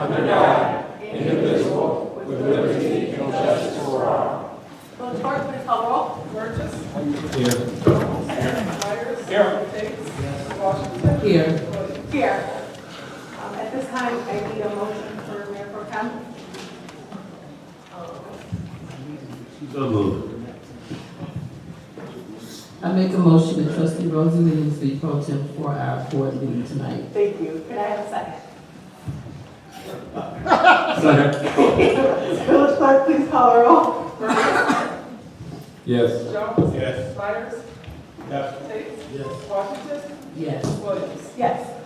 under God, indivisible, with liberty and justice for all. Village Clerk, please call roll. Burgess. Here. Myers. Here. Tate. Washington. Here. Williams. Here. At this time, I need a motion for Mayor Pro Tem. So moved. I make a motion that trustee Rosie Williams be pro tem for our board meeting tonight. Thank you. Can I have a second? Second. Village Clerk, please call the roll. Burgess. Yes. Jones. Yes. Myers. Yes. Tate. Yes. Washington. Yes. Williams. Yes.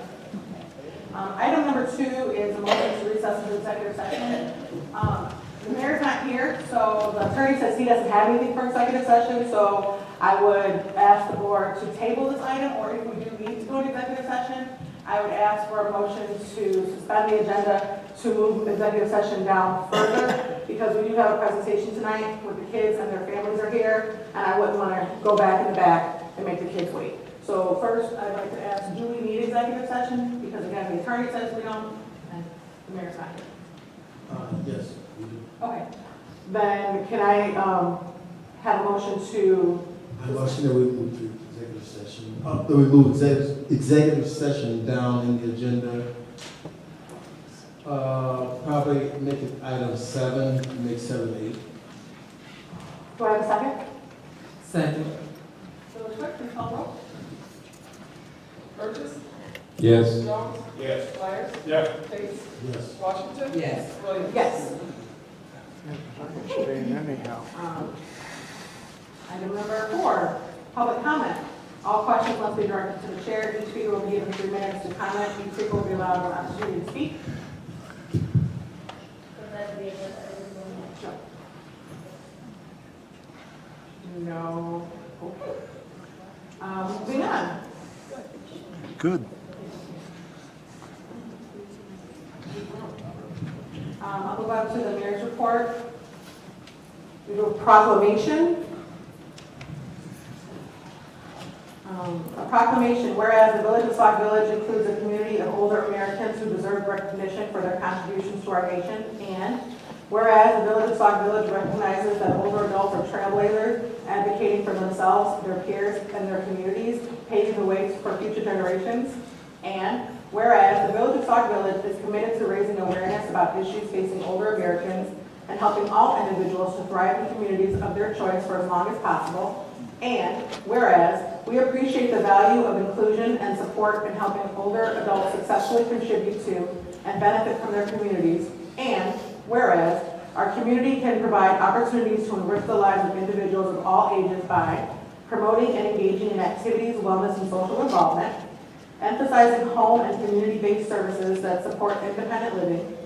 Item number 2 is a motion to recess into executive session. The mayor's not here, so the attorney says he doesn't have anything for executive session, so I would ask the board to table this item, or if we do need to go to executive session, I would ask for a motion to suspend the agenda to move executive session down further, because we do have a presentation tonight with the kids and their families are here, and I wouldn't want to go back in the back and make the kids wait. So first, I'd like to ask, do we need executive session? Because again, the attorney says we don't, and the mayor's not here. Yes, we do. Okay. Then can I have a motion to, I motion that we move to executive session, that we move executive session down in the agenda. Probably make it item 7, make 7, 8. do I have a second? Second. Village Clerk, please call roll. Burgess. Yes. Jones. Yes. Myers. Yes. Tate. Yes. Washington. Yes. Williams. Yes. Item number 4, public comment. All questions must be directed to the chair. Each speaker will be given 3 minutes to comment. Each speaker will be allowed an opportunity to speak. No. Okay. Moving on. Good. I'll move on to the mayor's report. We do a proclamation. A proclamation, whereas the village of Sauk Village includes a community of older Americans who deserve recognition for their contributions to our nation, and whereas the village of Sauk Village recognizes that older adults are trailblazers, advocating for themselves, their peers, and their communities, paving the way for future generations, and whereas the village of Sauk Village is committed to raising awareness about issues facing older Americans and helping all individuals to thrive in communities of their choice for as long as possible, and whereas we appreciate the value of inclusion and support in helping older adults successfully contribute to and benefit from their communities, and whereas our community can provide opportunities to enrich the lives of individuals of all ages by promoting and engaging in activities, wellness, and social involvement, emphasizing home and community-based services that support independent living,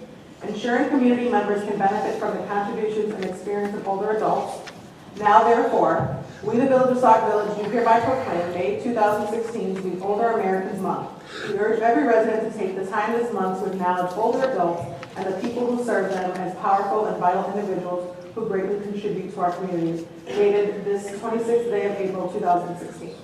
ensuring community members can benefit from the contributions and experience of older adults. Now, therefore, we, the Village of Sauk Village, do hereby proclaim May 2016 to be Older Americans Month. We urge every resident to take the time this month to acknowledge older adults and the people who serve them as powerful and vital individuals who greatly contribute to our communities. Dated this 26th day of April 2016.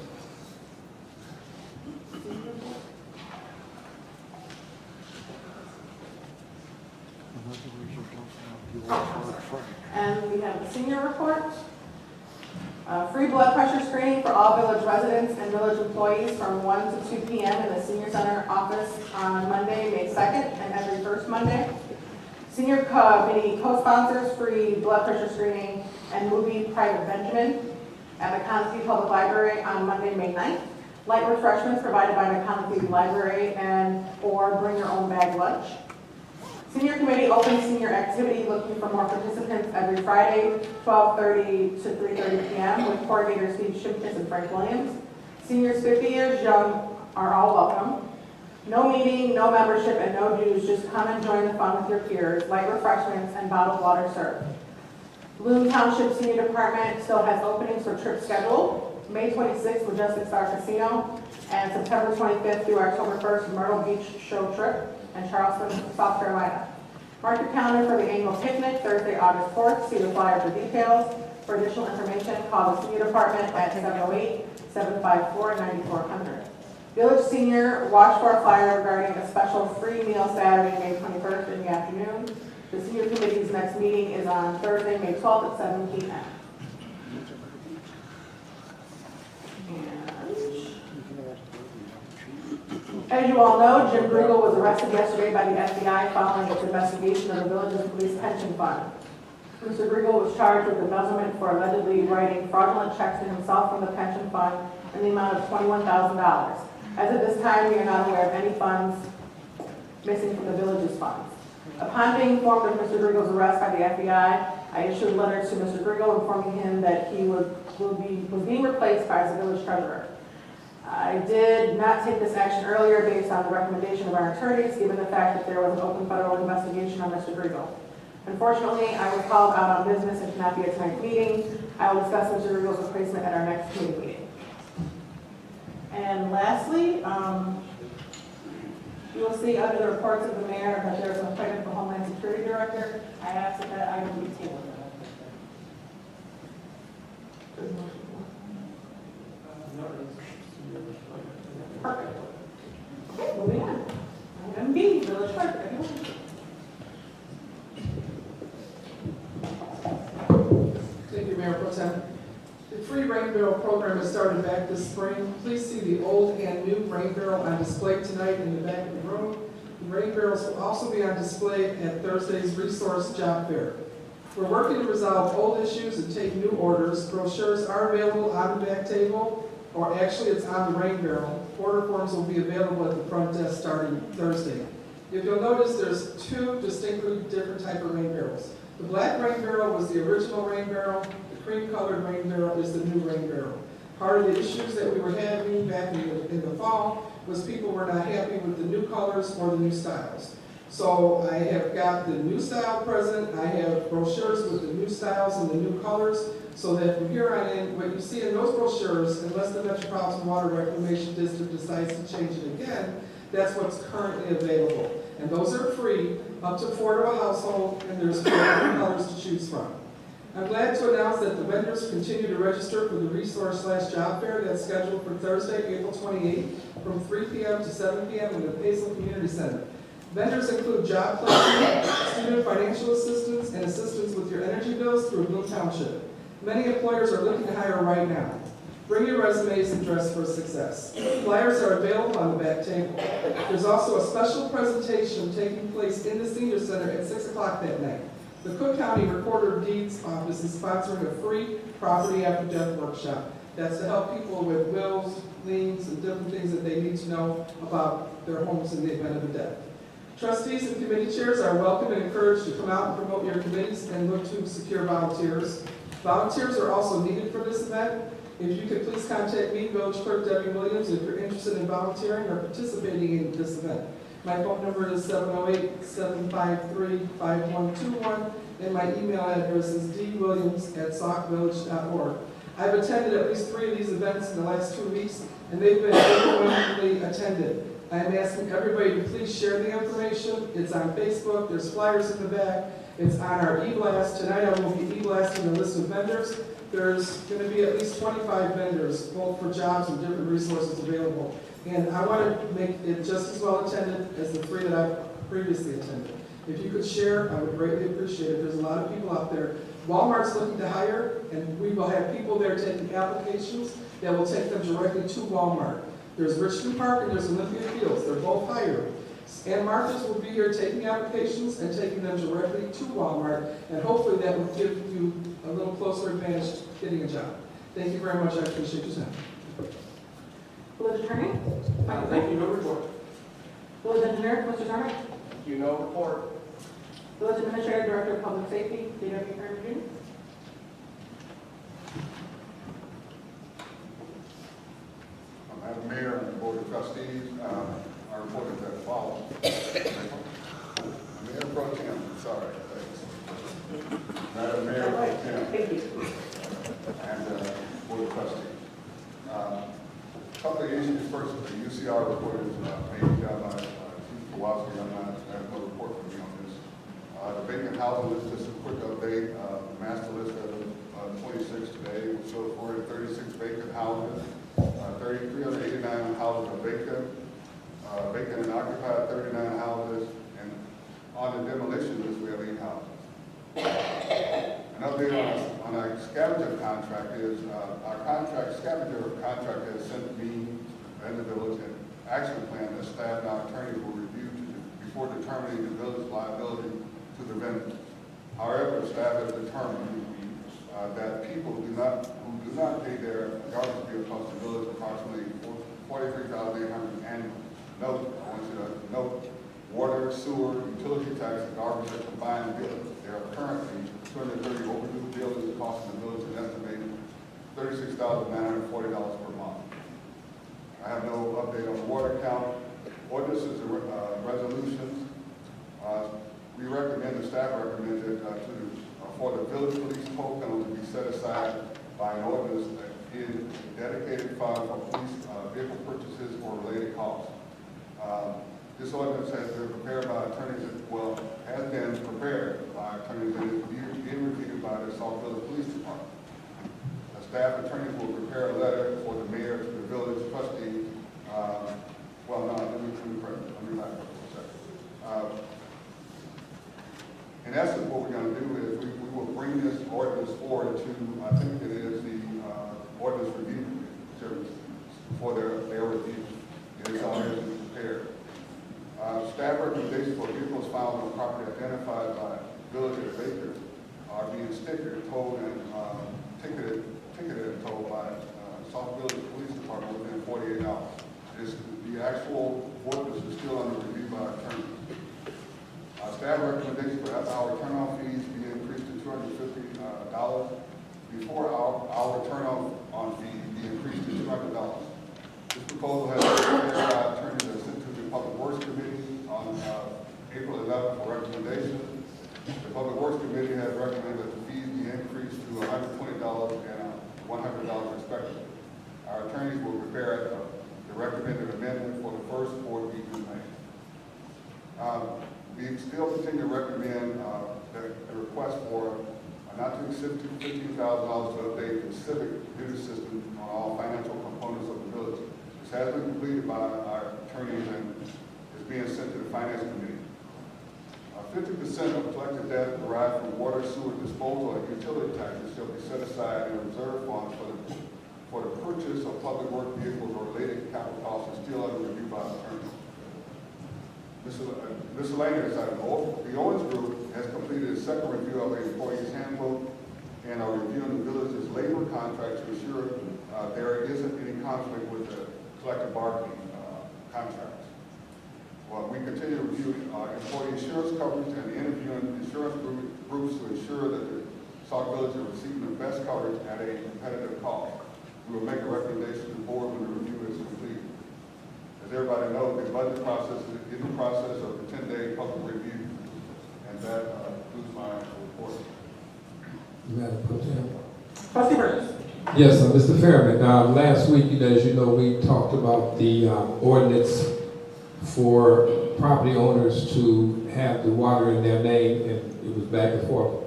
And we have the senior report. Free blood pressure screening for all village residents and village employees from 1 to 2 p.m. in the senior center office on Monday, May 2nd, and every first Monday. Senior committee co-sponsors free blood pressure screening and movie Private Benjamin at McConaughey Public Library on Monday, May 9th. Light refreshments provided by McConaughey Library and or bring your own bag lunch. Senior committee open senior activity looking for more participants every Friday, 12:30 to 3:30 p.m. with coordinators Steve Shimkus and Frank Williams. Seniors 50 years young are all welcome. No meeting, no membership, and no dues. Just come and join the fun with your peers. Light refreshments and bottled water served. Bloom Township Senior Department still has openings for trips scheduled. May 26th, Majestic Star Casino, and September 25th through October 1st, Myrtle Beach Show Trip in Charleston, South Carolina. Mark your calendar for the annual picnic, Thursday, August 4th. See the flyer for details. For additional information, call the Senior Department at 708-754-9400. Village Senior, watch for a flyer regarding a special free meal Saturday, May 21st in the afternoon. The Senior Committee's next meeting is on Thursday, May 12th at 7 p.m. As you all know, Jim Grigel was arrested yesterday by the FBI following its investigation of the village's police pension fund. Mr. Grigel was charged with embezzlement for allegedly writing fraudulent checks to himself from the pension fund in the amount of $21,000. As of this time, we are not aware of any funds missing from the village's funds. Upon being informed of Mr. Grigel's arrest by the FBI, I issued letters to Mr. Grigel informing him that he was being replaced by the village treasurer. I did not take this action earlier based on the recommendation of our attorneys, given the fact that there was an open federal investigation on Mr. Grigel. Unfortunately, I was called out on business and cannot be at tonight's meeting. I will discuss Mr. Grigel's replacement at our next committee meeting. And lastly, you will see under the reports of the mayor that there is an appointment for Homeland Security Director. I ask that that item be tabled. Perfect. Okay, moving on. Item B, village clerk. Thank you, Mayor Pro Tem. The free rain barrel program has started back this spring. Please see the old and new rain barrel on display tonight in the back of the room. The rain barrels will also be on display at Thursday's Resource Job Fair. We're working to resolve old issues and take new orders. Brochures are available on the back table, or actually it's on the rain barrel. Order forms will be available at the front desk starting Thursday. If you'll notice, there's two distinctly different type of rain barrels. The black rain barrel was the original rain barrel. The cream-colored rain barrel is the new rain barrel. Part of the issues that we were having back in the fall was people were not happy with the new colors or the new styles. So I have got the new style present. I have brochures with the new styles and the new colors, so that from here on in, what you see in those brochures, unless the Metropolitan Water Reclamation District decides to change it again, that's what's currently available. And those are free, up to 4 to a household, and there's 4 different colors to choose from. I'm glad to announce that the vendors continue to register for the Resource/Job Fair that's scheduled for Thursday, April 28th, from 3 p.m. to 7 p.m. in the Paisley Community Center. Vendors include job placement, student financial assistance, and assistance with your energy bills through Bloom Township. Many employers are looking to hire right now. Bring your resumes and dress for success. Flyers are available on the back table. There's also a special presentation taking place in the Senior Center at 6 o'clock that night. The Cook County Recorder of Deeds Office is sponsoring a free property after death workshop. That's to help people with wills, liens, and different things that they need to know about their homes in the event of a death. Trustees and committee chairs are welcome and encouraged to come out and promote your committees and look to secure volunteers. Volunteers are also needed for this event. If you could please contact me, Village Clerk Debbie Williams, if you're interested in volunteering or participating in this event. My phone number is 708-753-5121, and my email address is dwilliams@saukvillage.org. I've attended at least 3 of these events in the last 2 weeks, and they've been overwhelmingly attended. I'm asking everybody to please share the information. It's on Facebook, there's flyers in the back, it's on our e-blast. Tonight I will be e-blasting a list of vendors. There's going to be at least 25 vendors, both for jobs and different resources available. And I want to make it just as well attended as the 3 that I've previously attended. If you could share, I would greatly appreciate it. There's a lot of people out there. Walmart's looking to hire, and we will have people there taking applications that will take them directly to Walmart. There's Richmond Park and there's Olympia Fields. They're both hiring. And Martha's will be here taking applications and taking them directly to Walmart, and hopefully that will give you a little closer advantage to getting a job. Thank you very much. I appreciate your time. Village Attorney? Thank you, no report. Village Engineer, Mr. Turner? You no report. Village Administrator, Director of Public Safety, D.W. Kern Jr. Madam Mayor and the Board of Trustees, our report is as follows. Mayor Pro Tem, sorry. Madam Mayor Pro Tem Thank you. and Board of Trustees. Couple of issues. First, the UCR report is made down by Chief Kowalski. I have no report from me on this. The vacant housing list, just a quick update. The master list as of 26 today will show 436 vacant houses. 389 houses are vacant, vacant and occupied 39 houses, and on the demolition list, we have 8 houses. An update on our scavenger contract is, our scavenger contract has sent me and the village an action plan that staff and our attorneys will review before determining the village's liability to the vendor. However, staff has determined that people who do not pay their garbage bill cost the village approximately $43,800 annually. Note, I want you to note, water, sewer, utility tax, and garbage are combined bills. There are currently 230 overdue bills costing the village an estimated $36,940 per month. I have no update on the water count. Ordinances and resolutions. We recommend, the staff recommended for the village police toll penalty to be set aside by an ordinance that is a dedicated fund for police vehicle purchases or related costs. This ordinance has been prepared by attorneys, has been prepared by attorneys and is being reviewed by the Sauk Village Police Department. The staff attorneys will prepare a letter for the mayor to the village trustee. Let me back up for a second. In essence, what we're going to do is we will bring this ordinance forward to, I think it is the ordinance review service for their review. It is already prepared. Staff recommendations for vehicles found on property identified by village as vacant are being stickered, towed, and ticketed and towed by Sauk Village Police Department within 48 hours. The actual ordinance is still under review by attorneys. Staff recommendation for hour turnoff fees be increased to $250 before our turnoff on fees be increased to $200. This proposal has been prepared by attorneys and sent to the Public Works Committee on April 11th for recommendation. The Public Works Committee has recommended that the fees be increased to $120 and $100 respectively. Our attorneys will prepare the recommended amendment for the first board meeting in May. We still continue to recommend the request for not to exceed $15,000 to update the civic duty system on all financial components of the village. This has been completed by our attorneys and is being sent to the Finance Committee. 50% of collected debt derived from water, sewer disposal, and utility taxes shall be set aside in reserve funds for the purchase of public work vehicles or related capital costs is still under review by the attorneys. Miscellaneous item. The Owens Group has completed a second review of the employee's handbook and are reviewing the village's labor contract to ensure there isn't any conflict with the collective bargaining contracts. We continue to review employee insurance coverage and interviewing insurance groups to ensure that the Sauk Village is receiving the best coverage at a competitive cost. We will make a recommendation to the board when the review is complete. As everybody knows, the budget process is in the process of the 10-day public review, and that concludes my report. Madam Pro Tem. Trustee Burns. Yes, Mr. Fairman. Last week, as you know, we talked about the ordinance for property owners to have the water in their name, and it was back and forth.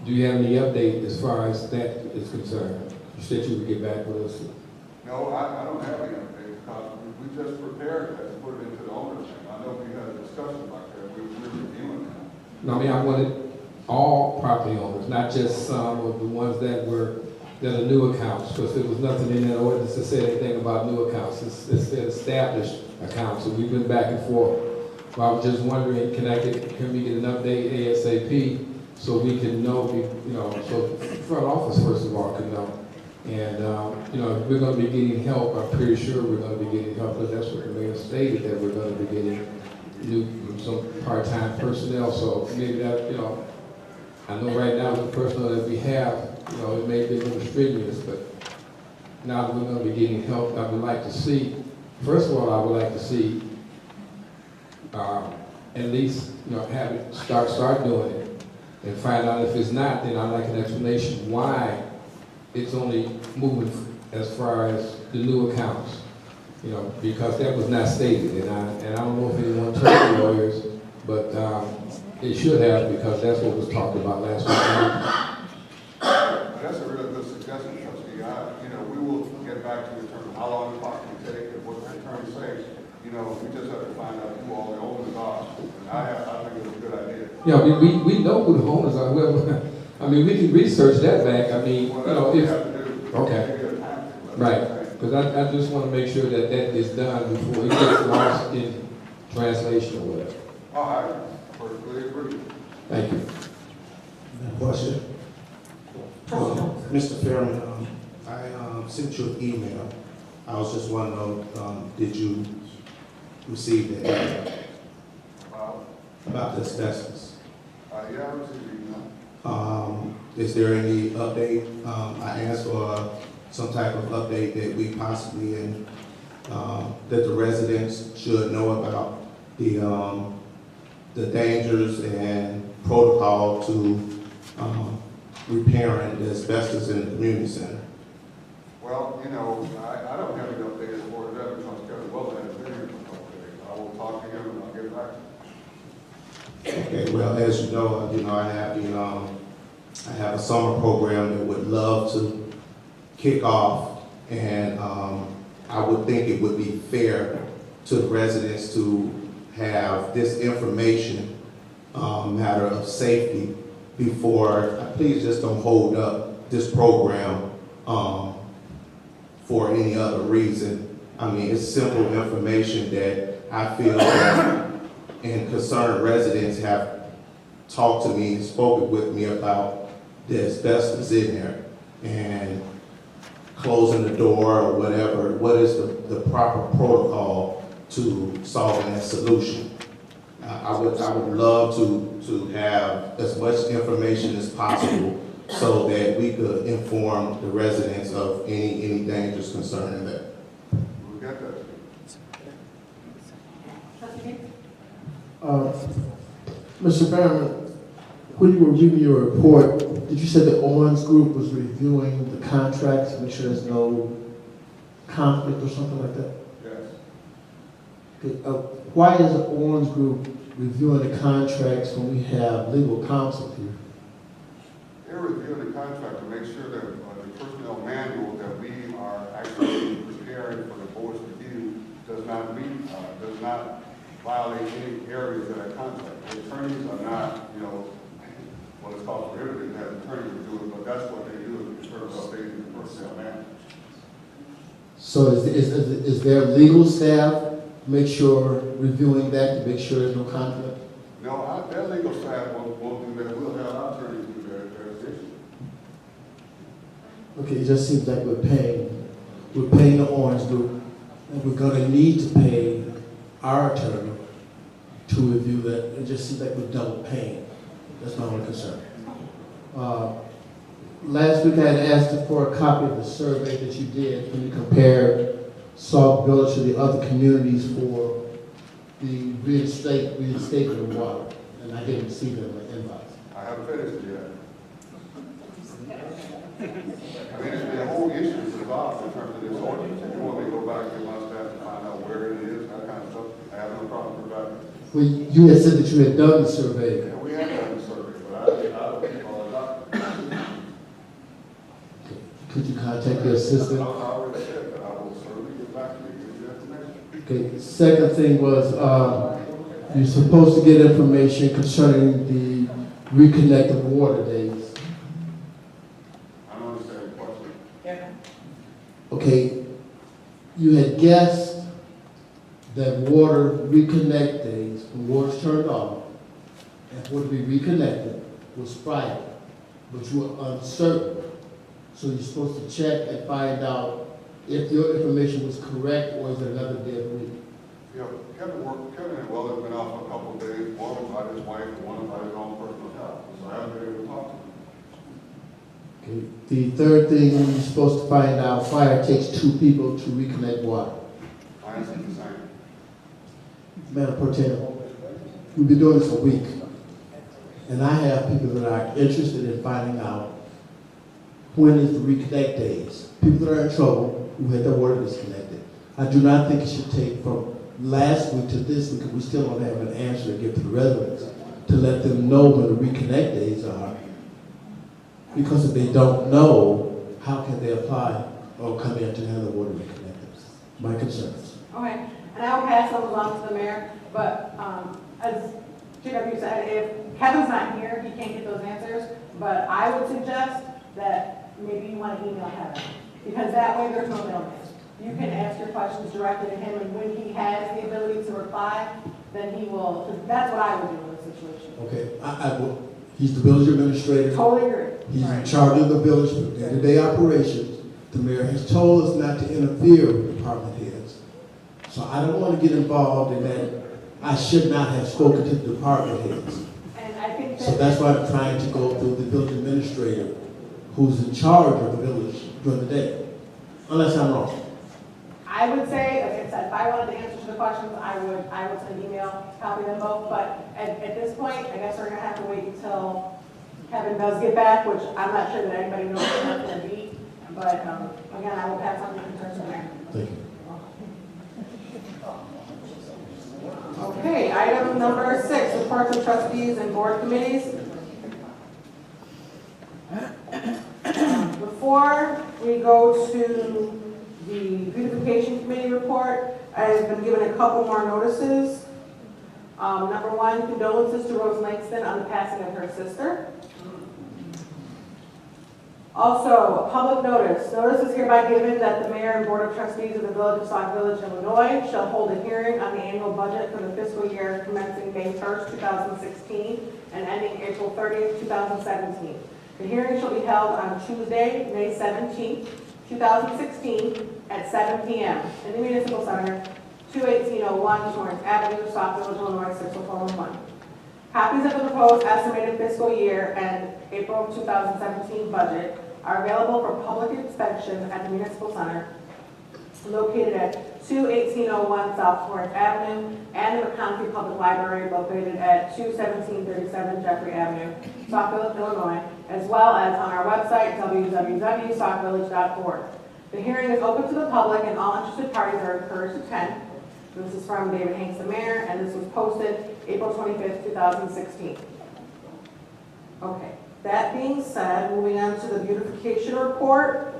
Do you have any update as far as that is concerned? You said you would get back with us. No, I don't have any update because we just prepared that and put it into the owner's name. I know we had a discussion about that. We're reviewing that. No, I mean, I wanted all property owners, not just some of the ones that are new accounts, because there was nothing in that ordinance that said anything about new accounts. It said established accounts, so we've been back and forth. So I was just wondering, can we get an update ASAP so we can know, so front office first of all can know. And, if we're going to be getting help, I'm pretty sure we're going to be getting help, because that's what the mayor stated, that we're going to be getting some part-time personnel. So maybe that, I know right now the personnel that we have, it may be a little strenuous, but now that we're going to be getting help, I would like to see, first of all, I would like to see at least, have it start doing it and find out if it's not, then I'd like an explanation why it's only moving as far as the new accounts, because that was not stated, and I don't know if anyone told the lawyers, but it should have, because that's what was talked about last week. That's a really good suggestion, Trustee. we will get back to you in terms of how long the clock can take and what the attorneys say. We just have to find out who all the owners are. And I think it's a good idea. Yeah, we know who the owners are. Well, I mean, we can research that back. I mean, Well, that's what we have to do. Okay. Give it a time. Right, because I just want to make sure that that is done before it gets lost in translation or whatever. Oh, I perfectly agree. Thank you. Question. Mr. Fairman, I sent you an email. I was just wondering, did you receive that email about the asbestos? Yeah, I was thinking, Is there any update? I asked for some type of update that we possibly, that the residents should know about the dangers and protocol to repairing the asbestos in the community center. well, I don't have any update as far as that because Kevin Wells has been here for a couple of days. I will talk to him and I'll get back to you. Okay, well, as you know, I have a summer program that would love to kick off, and I would think it would be fair to the residents to have this information, matter of safety, before, please just don't hold up this program for any other reason. I mean, it's simple information that I feel that, and concerned residents have talked to me and spoken with me about the asbestos in there and closing the door or whatever. What is the proper protocol to solving that solution? I would love to have as much information as possible so that we could inform the residents of any dangers concerning that. We'll get that. Mr. Fairman, when you were reading your report, did you say the Owens Group was reviewing the contracts to make sure there's no conflict or something like that? Yes. Why is the Owens Group reviewing the contracts when we have legal counsel here? They're reviewing the contract to make sure that the personnel manual that we are actually preparing for the board's review does not violate any areas of that contract. The attorneys are not, what it's called prohibited that attorneys would do it, but that's what they do in terms of updating the personnel manual. So is their legal staff reviewing that to make sure there's no conflict? No, their legal staff won't do that. We'll have our attorneys do their issue. Okay, it just seems like we're paying the Owens Group, and we're gonna need to pay our attorney to review that. It just seems like we're double paying. That's my only concern. Last week I had asked for a copy of the survey that you did when you compared Sauk Village to the other communities for the reinstatement of water, and I didn't see them in my inbox. I haven't finished it yet. I mean, the whole issue is involved in terms of this ordinance. If you want me to go back and get my staff to find out where it is, that kind of stuff, I have no problem with that. Well, you had said that you had done the survey. Yeah, we have done the survey, but I don't keep all the documents. Could you contact your I assistant? already said that I will certainly get back to you with the information. Okay, second thing was, you're supposed to get information concerning the reconnected water days. I don't understand the question. Okay, you had guessed that water reconnect days, when water's turned off, and for it to be reconnected was Friday, but you were uncertain. So you're supposed to check and find out if your information was correct or is it another day of the week. Yeah, Kevin and Will have been off a couple of days, one by his wife and one by his own personal health, so I haven't been able to talk to him. Okay. The third thing, you're supposed to find out, fire takes 2 people to reconnect water. I answered the same. Madam Pro Tem, we've been doing this a week, and I have people that are interested in finding out when is the reconnect days. People that are in trouble who had their water disconnected. I do not think it should take from last week to this week, because we still don't have an answer to give to the residents, to let them know when the reconnect days are. Because if they don't know, how can they apply or come in to have the water reconnected? My concerns. Okay, and I will pass those along to the mayor, but, as JW said, if Kevin's not here, he can't get those answers, but I would suggest that maybe you want to email Kevin, because that way there's no middleman. You can ask your questions directly to him, and when he has the ability to reply, then he will, 'cause that's what I would do in this situation. Okay, I will, he's the village administrator. Totally agree. He's in Right. charge of the village for day-to-day operations. The mayor has told us not to interfere with department heads. So I don't want to get involved in that. I should not have spoken to the department heads. And I think that. So that's why I'm trying to go through the village administrator, who's in charge of the village during the day, unless I'm wrong. I would say, like I said, if I wanted the answers to the questions, I would send an email, copy them both, but at this point, I guess we're gonna have to wait until Kevin does get back, which I'm not sure that anybody knows when that's gonna be, but, again, I will pass on the concerns to the mayor. Thank you. Okay, item number 6, reports of trustees and board committees. Before we go to the beautification committee report, I've been given a couple more notices. Number 1, condolences to Rose Langston on the passing of her sister. Also, public notice. Notice is hereby given that the mayor and board of trustees of the village of Sauk Village, Illinois shall hold a hearing on the annual budget for the fiscal year commencing May 1st, 2016 and ending April 30th, 2017. The hearing shall be held on Tuesday, May 17th, 2016 at 7 p.m. in the Municipal Center, 21801 Torrance Avenue, Sauk Village, Illinois, 60411. Copies of the proposed estimated fiscal year and April 2017 budget are available for public inspection at the Municipal Center located at 21801 South Torrance Avenue and the McConkey Public Library located at 21737 Jeffrey Avenue, Sauk Village, Illinois, as well as on our website, www.saukvillage.org. The hearing is open to the public and all interested parties are encouraged to attend. This is from David Hanks, the mayor, and this was posted April 25th, 2016. Okay, that being said, moving on to the beautification report.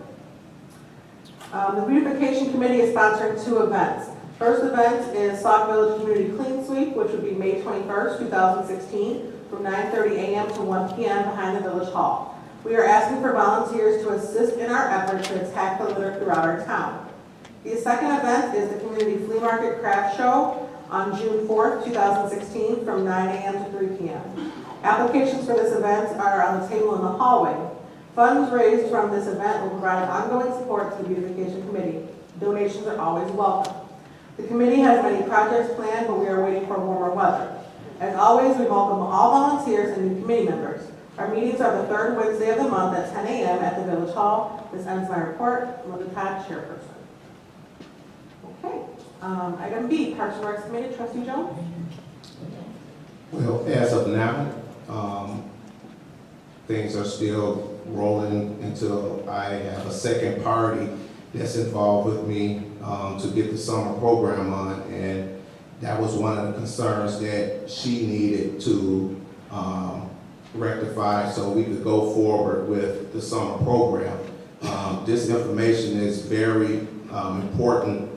The beautification committee is sponsoring 2 events. First event is Sauk Village Community Clean Sweep, which would be May 21st, 2016, from 9:30 a.m. to 1 p.m. behind the Village Hall. We are asking for volunteers to assist in our efforts to attack the litter throughout our town. The second event is the Community Flea Market Craft Show on June 4th, 2016, from 9 a.m. to 3 p.m. Applications for this event are on the table in the hallway. Funds raised from this event will provide ongoing support to the beautification committee. Donations are always welcome. The committee has many projects planned, but we are waiting for warmer weather. As always, we welcome all volunteers and new committee members. Our meetings are the 3rd Wednesday of the month at 10 a.m. at the Village Hall. This ends my report. Linda Todd, chairperson. Okay. Item B, Parks and Recs Committee, Trustee Jones. Well, as of now, things are still rolling until I have a second party that's involved with me to get the summer program on, and that was one of the concerns that she needed to rectify so we could go forward with the summer program. This information is very important.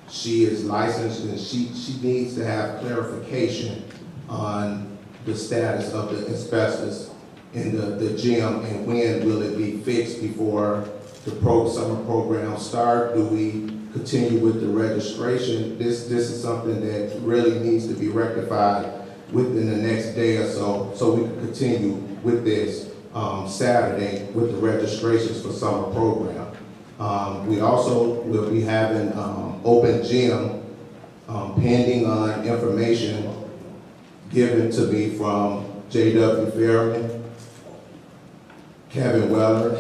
She is licensed and she needs to have clarification on the status of the asbestos in the gym and when will it be fixed before the summer program start? Do we continue with the registration? This is something that really needs to be rectified within the next day or so we can continue with this Saturday with the registrations for summer program. We also will be having open gym pending on information given to me from J.W. Fairman, Kevin Weller.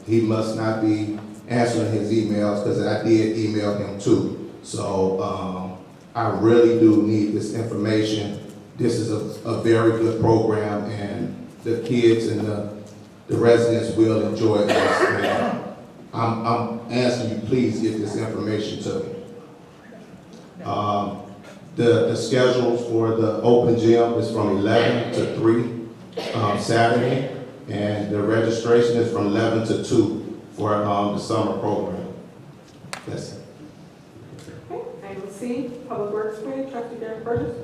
He must not be answering his emails because I did email him too. So I really do need this information. This is a very good program and the kids and the residents will enjoy this. And I'm asking you, please get this information to me. The schedules for the open gym is from 11 to 3 Saturday. And the registration is from 11 to 2 for the summer program. That's it. Okay, item C, Public Works Committee, trustee Derek Burgess.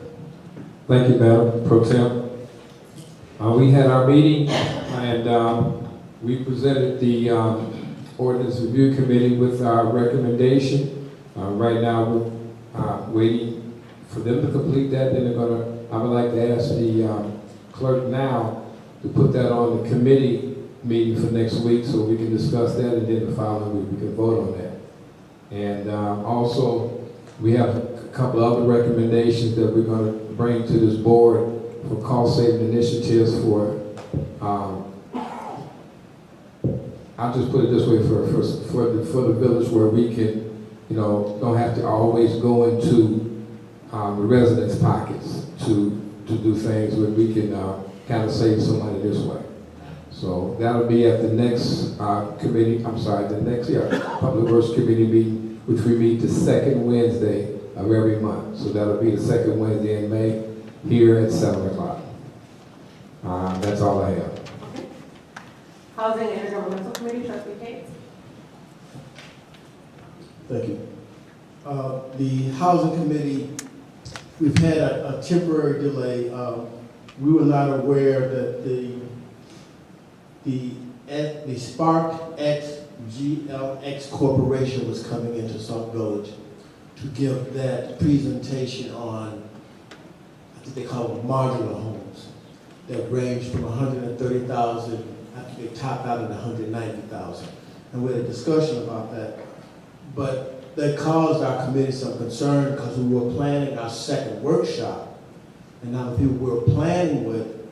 Thank you, Madam Pro Tem. We had our meeting and we presented the Ordinance Review Committee with our recommendation. Right now, we're waiting for them to complete that. Then I would like to ask the clerk now to put that on the committee meeting for next week so we can discuss that, and then the following week we can vote on that. And also, we have a couple other recommendations that we're going to bring to this board for cost-saving initiatives for, I'll just put it this way, for the village where we can, don't have to always go into the residents' pockets to do things where we can kind of save some money this way. So that'll be at the next Public Works Committee meeting, which we meet the second Wednesday of every month. So that'll be the second Wednesday in May, here at 7 o'clock. That's all I have. Okay. Housing and Intergovernmental Committee, trustee Cates. Thank you. The Housing Committee, we've had a temporary delay. We were not aware that the Spark X GLX Corporation was coming into Sauk Village to give that presentation on, I think they call them modular homes, that range from 130,000, I think they topped out at 190,000. And we had a discussion about that. But that caused our committee some concern because we were planning our second workshop. And now the people we were planning with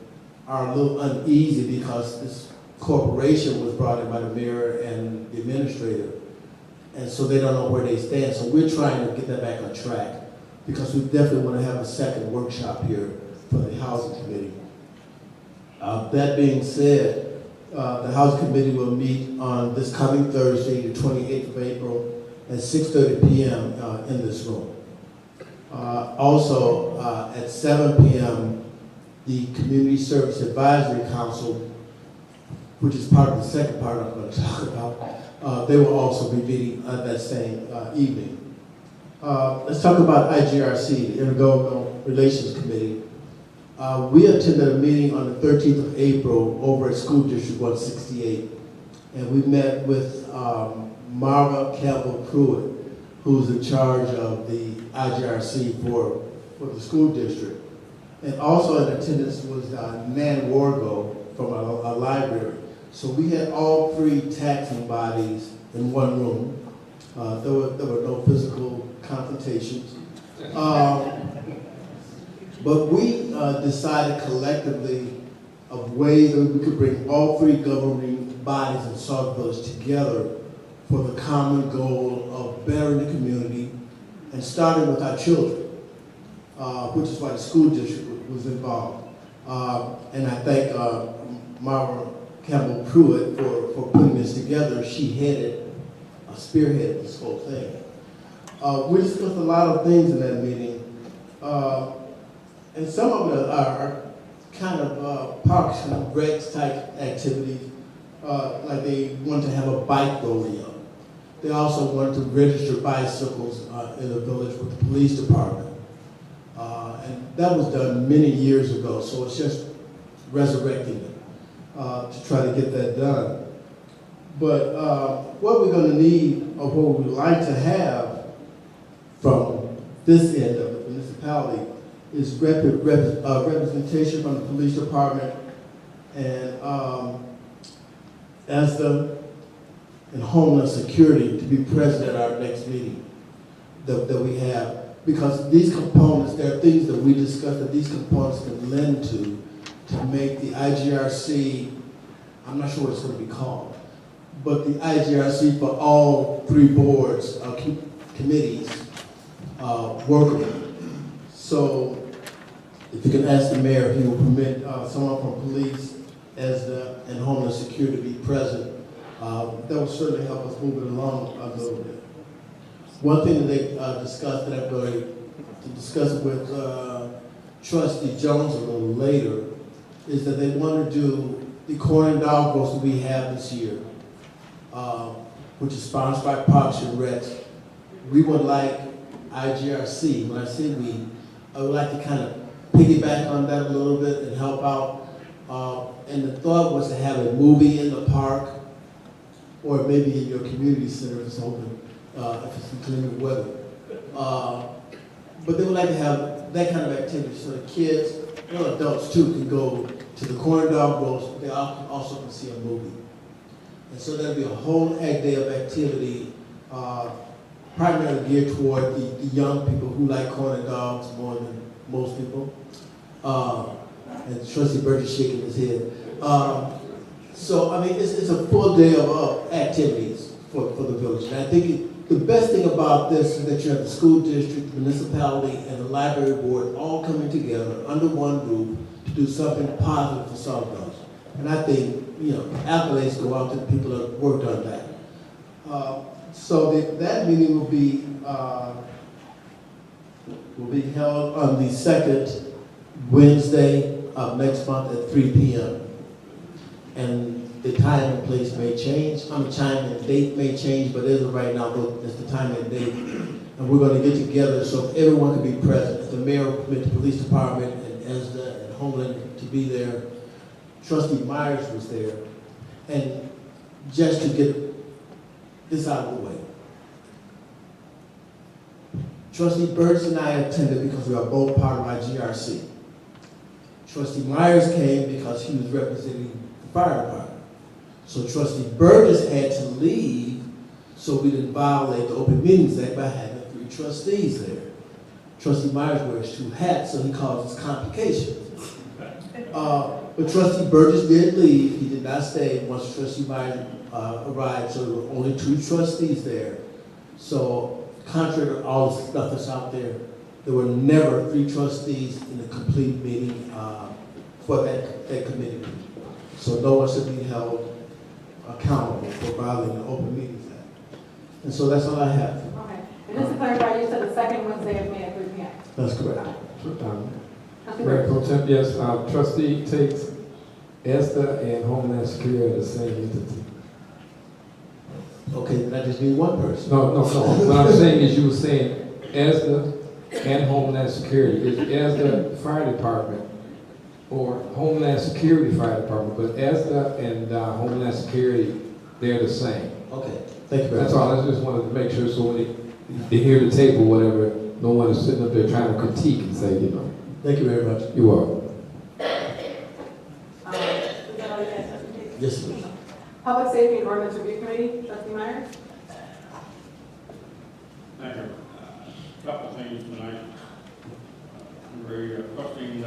are a little uneasy because this corporation was brought in by the mayor and the administrator. And so they don't know where they stand. So we're trying to get that back on track because we definitely want to have a second workshop here for the Housing Committee. That being said, the Housing Committee will meet on this coming Thursday, the 28th of April at 6:30 p.m. In this room. Also, at 7 p.m., the Community Service Advisory Council, which is part of the second part I'm going to talk about, they will also be meeting that same evening. Let's talk about IGRC, the Intergovernmental Relations Committee. We attended a meeting on the 13th of April over at School District 168, and we met with Marva Campbell-Pruitt, who's in charge of the IGRC for the school district. And also in attendance was Nan Wargo from a library. So we had all three taxing bodies in one room. There were no physical confrontations. But we decided collectively of ways that we could bring all three governing bodies in Sauk Village together for the common goal of bettering the community and starting with our children, which is why the school district was involved. And I thank Marva Campbell-Pruitt for putting this together. She spearheaded this whole thing. We discussed a lot of things in that meeting, and some of it are kind of parks and recs type activities, like they wanted to have a bike rodeo. They also wanted to register bicycles in the village with the police department. And that was done many years ago, so it's just resurrecting it to try to get that done. But what we're going to need, or what we would like to have from this end of the municipality, is representation from the police department and ESDA and Homeland Security to be present at our next meeting that we have. Because these components, there are things that we discussed that these components can lend to make the IGRC, I'm not sure what it's going to be called, but the IGRC for all three boards, committees, workable. So if you can ask the mayor if he will permit someone from police, ESDA, and Homeland Security to be present, that will certainly help us move it along a little bit. One thing that they discussed that I'm going to discuss with Trustee Jones a little later is that they want to do the corn and dog roast that we have this year, which is sponsored by Parks and Rec, we would like IGRC, when I say we, I would like to kind of piggyback on that a little bit and help out. And the thought was to have a movie in the park, or maybe in your community center if it's open, if it's inclement weather. But they would like to have that kind of activity so the kids, well, adults too, can go to the corn dog roast, but they also can see a movie. And so there'll be a whole day of activity, primarily geared toward the young people who like corn and dogs more than most people. And Trustee Burgess shaking his head. So, I mean, it's a full day of activities for the village. And I think the best thing about this is that you have the school district, the municipality, and the library board all coming together under one roof to do something positive for Sauk Village. And I think, you know, accolades go out to the people that worked on that. So that meeting will be held on the second Wednesday of next month at 3 p.m. And the time and place may change. Time and date may change, but as of right now, it's the time and date. And we're going to get together so if everyone can be present. If the mayor will permit the police department and ESDA and Homeland to be there. Trustee Myers was there. And just to get this out of the way. Trustee Burgess and I attended because we are both part of IGRC. Trustee Myers came because he was representing the fire department. So Trustee Burgess had to leave so we didn't violate the Open Meetings Act by having 3 trustees there. Trustee Myers wears 2 hats, so he causes complications. But Trustee Burgess did leave. He did not stay once Trustee Myers arrived, so there were only 2 trustees there. So contrary to all the stuff that's out there, there were never 3 trustees in a complete meeting for that committee. So no one should be held accountable for violating the Open Meetings Act. And so that's all I have. Okay. And just to clarify, you said the second Wednesday of May at 3 p.m. That's correct. Trustee Mayor Burgess. Pro Tem, yes, trustee takes ESTA and Homeland Security as the same entity. Okay, then I just need one person. No. What I'm saying is you were saying ESTA and Homeland Security. Is ESTA Fire Department or Homeland Security Fire Department, but ESTA and Homeland Security, they're the same. Okay, thank you very much. That's all, I just wanted to make sure so when they hear the tape or whatever, no one is sitting up there trying to critique and say, you know. Thank you very much. You are. Yes, please. Public Safety and Ordinance Review Committee, Trustee Myers. Thank you. Couple of things tonight. We're requesting a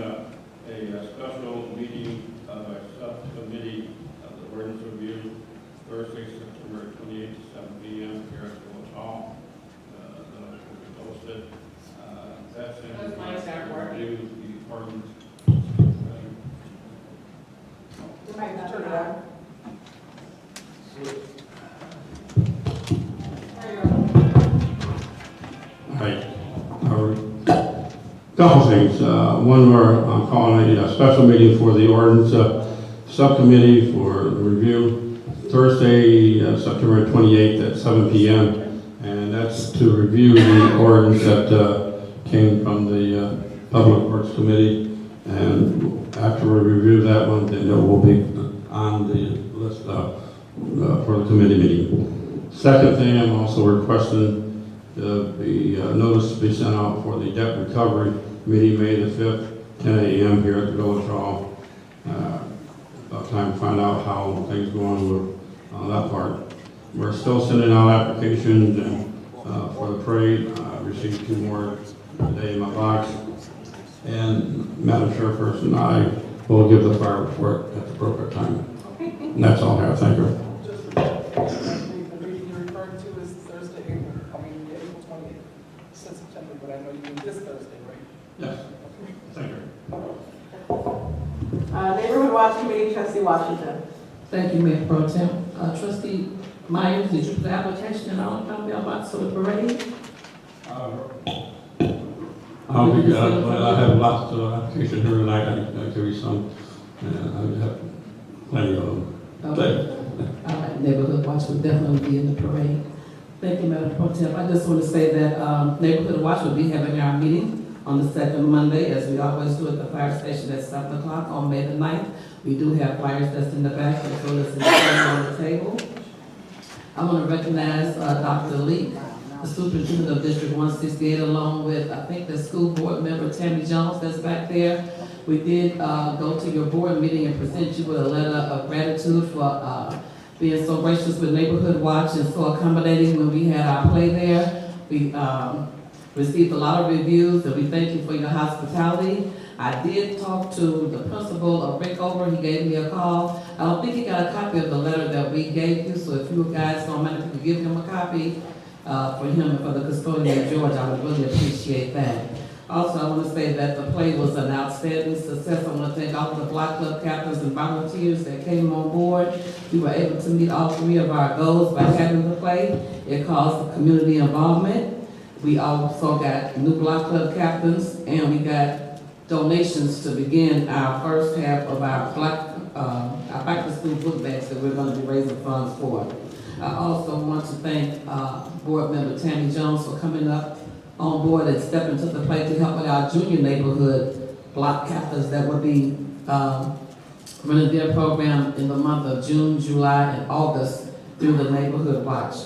special meeting of a subcommittee of the ordinance review Thursday, September 28th to 7 p.m. here at the Village Hall. The will be posted. That's in review the ordinance. You might not Turn it know. on. There you go. Right. Couple things. One, I'm calling a special meeting for the ordinance subcommittee for review Thursday, September 28th at 7 p.m. And that's to review the ordinance that came from the Public Works Committee. And after we review that one, then it will be on the list for the committee meeting. Second thing, I'm also requesting the notice to be sent out for the debt recovery meeting May the 5th, 10 a.m. here at the Village Hall. About time to find out how things going on that part. We're still sending out applications for the parade. I received 2 more today in my box. And Madam Chairperson, I will give the fire report at the appropriate time. And that's all I have. Thank you. Just the meeting you're referring to is Thursday, April 28th. It says September, but I know you mean this Thursday, right? Yes. Thank you. Neighborhood Watch Committee, Trustee Washington. Thank you, Mayor Pro Tem. Trustee Myers, did you put the application in our mailbox for the parade? I'll be glad. I have lots of applications here tonight. I can give you some. I have plenty of them. Okay. All right, Neighborhood Watch will definitely be in the parade. Thank you, Madam Pro Tem. I just want to say that Neighborhood Watch will be having our meeting on the second Monday, as we always do at the fire station at 7 o'clock on May the 9th. We do have flyers that's in the back, as well as in the front on the table. I want to recognize Dr. Lee, the superintendent of District 168, along with, I think, the school board member Tammy Jones that's back there. We did go to your board meeting and present you with a letter of gratitude for being so gracious with Neighborhood Watch and so accommodating when we had our play there. We received a lot of reviews, and we thank you for your hospitality. I did talk to the principal of Rickover. He gave me a call. I don't think he got a copy of the letter that we gave you, so if you guys don't mind, if you could give him a copy for him and for the custodian, George, I would really appreciate that. Also, I want to say that the play was an outstanding success. I want to thank all of the block club captains and volunteers that came on board. We were able to meet all three of our goals by having the play. It caused the community involvement. We also got new block club captains, and we got donations to begin our first half of our back to school book bags that we're going to be raising funds for. I also want to thank board member Tammy Jones for coming up on board and stepping to the plate to help with our junior neighborhood block captains that will be running their program in the month of June, July, and August through the Neighborhood Watch.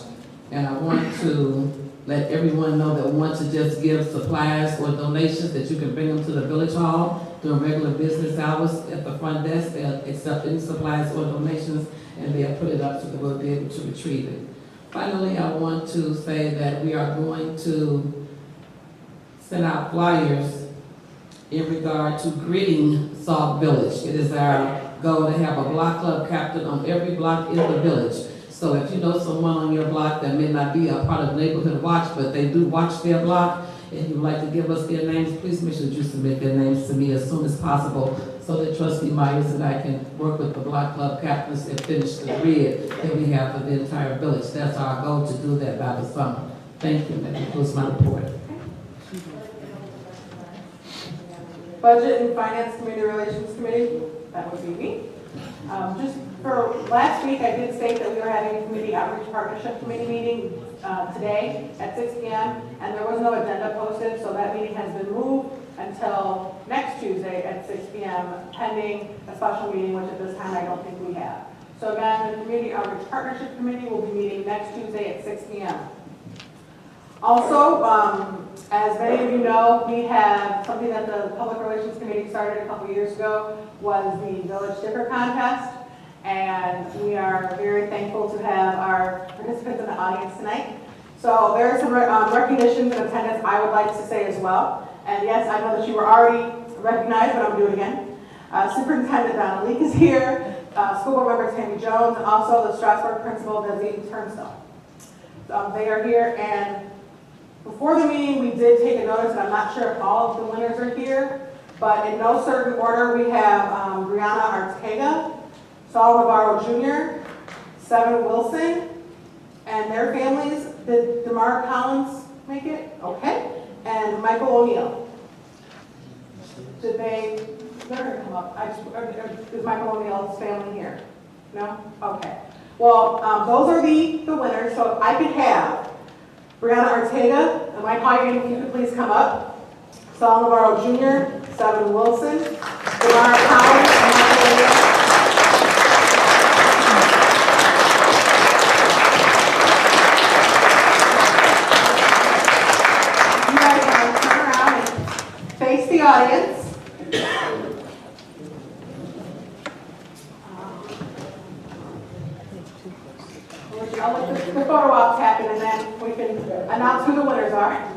And I want to let everyone know that we want to just give supplies or donations that you can bring them to the village hall during regular business hours at the front desk. They'll accept any supplies or donations, and they'll put it up so that we'll be able to retrieve it. Finally, I want to say that we are going to send out flyers in regard to greeting Sauk Village. It is our goal to have a block club captain on every block in the village. So if you know someone on your block that may not be a part of Neighborhood Watch, but they do watch their block, and you'd like to give us their names, please make sure that you submit their names to me as soon as possible so that Trustee Myers and I can work with the block club captains and finish the grid that we have for the entire village. That's our goal, to do that by the summer. Thank you. That concludes my report. Budget and Finance Committee Relations Committee, that would be me. Just for last week, I did state that we were having a committee outreach partnership committee meeting today at 6 p.m. and there was no agenda posted, so that meeting has been moved until next Tuesday at 6 p.m. pending a special meeting, which at this time I don't think we have. So again, the Community Outreach Partnership Committee will be meeting next Tuesday at 6 p.m. Also, as many of you know, we have something that the Public Relations Committee started a couple years ago, was the Village Sticker Contest. And we are very thankful to have our participants in the audience tonight. So there are some recognitions and attendance I would like to say as well. And yes, I know that you were already recognized, but I'm doing it again. Superintendent Donna Leak is here, school board member Tammy Jones, and also the Strasburg principal, Desi Turnstone. They are here, and before the meeting, we did take a notice, and I'm not sure if all of the winners are here, but in no certain order, we have Brianna Ortega, Saul Navarro Jr., Seven Wilson, and their families. Did DeMar Collins make it? Okay. And Michael O'Neill. Did they, they're going to come up. Is Michael O'Neill's family here? No? Okay. Well, those are the winners. So if I could have Brianna Ortega, and Mike Hoyer, if you could please come up. Saul Navarro Jr., Seven Wilson, DeMar Collins, and Michael O'Neill. The audience. I'll let the photo ops happen and then we can announce who the winners are.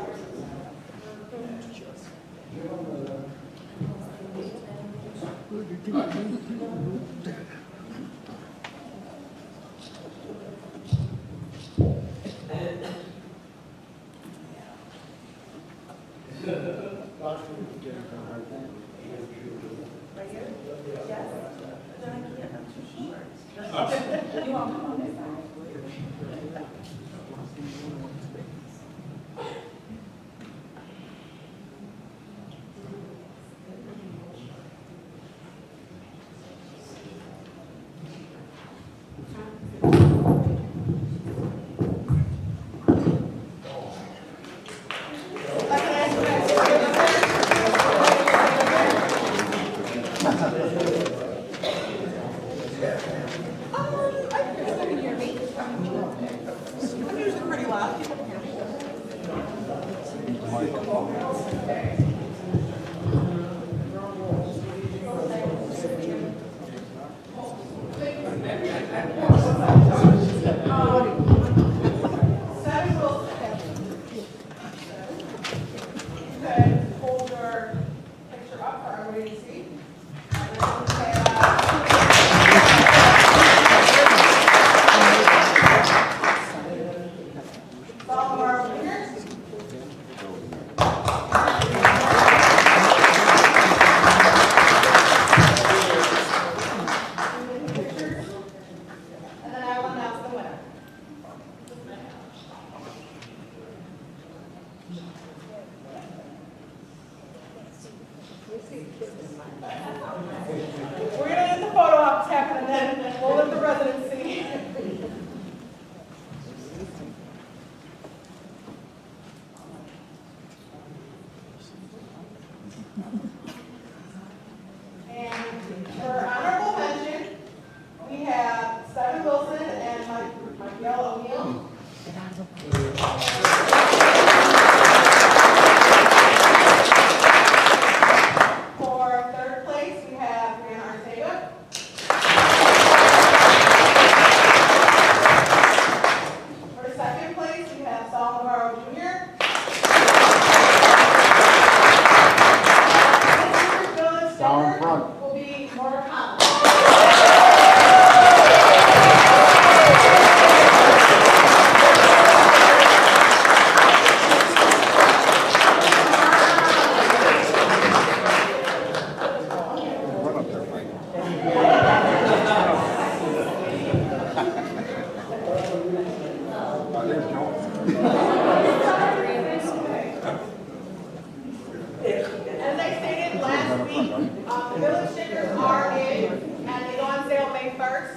All of our winners. And then I will announce the winner. We're gonna get the photo ops happening then, we'll let the residents see. And for honorable mention, we have Stephen Wilson and Miguel O'Neill. For third place, we have Brianna Arcega. For second place, we have Saul Navarro Jr. Village Center will be Mortar Collins. As I stated last week, the village stickers are in, and they go on sale May 1st.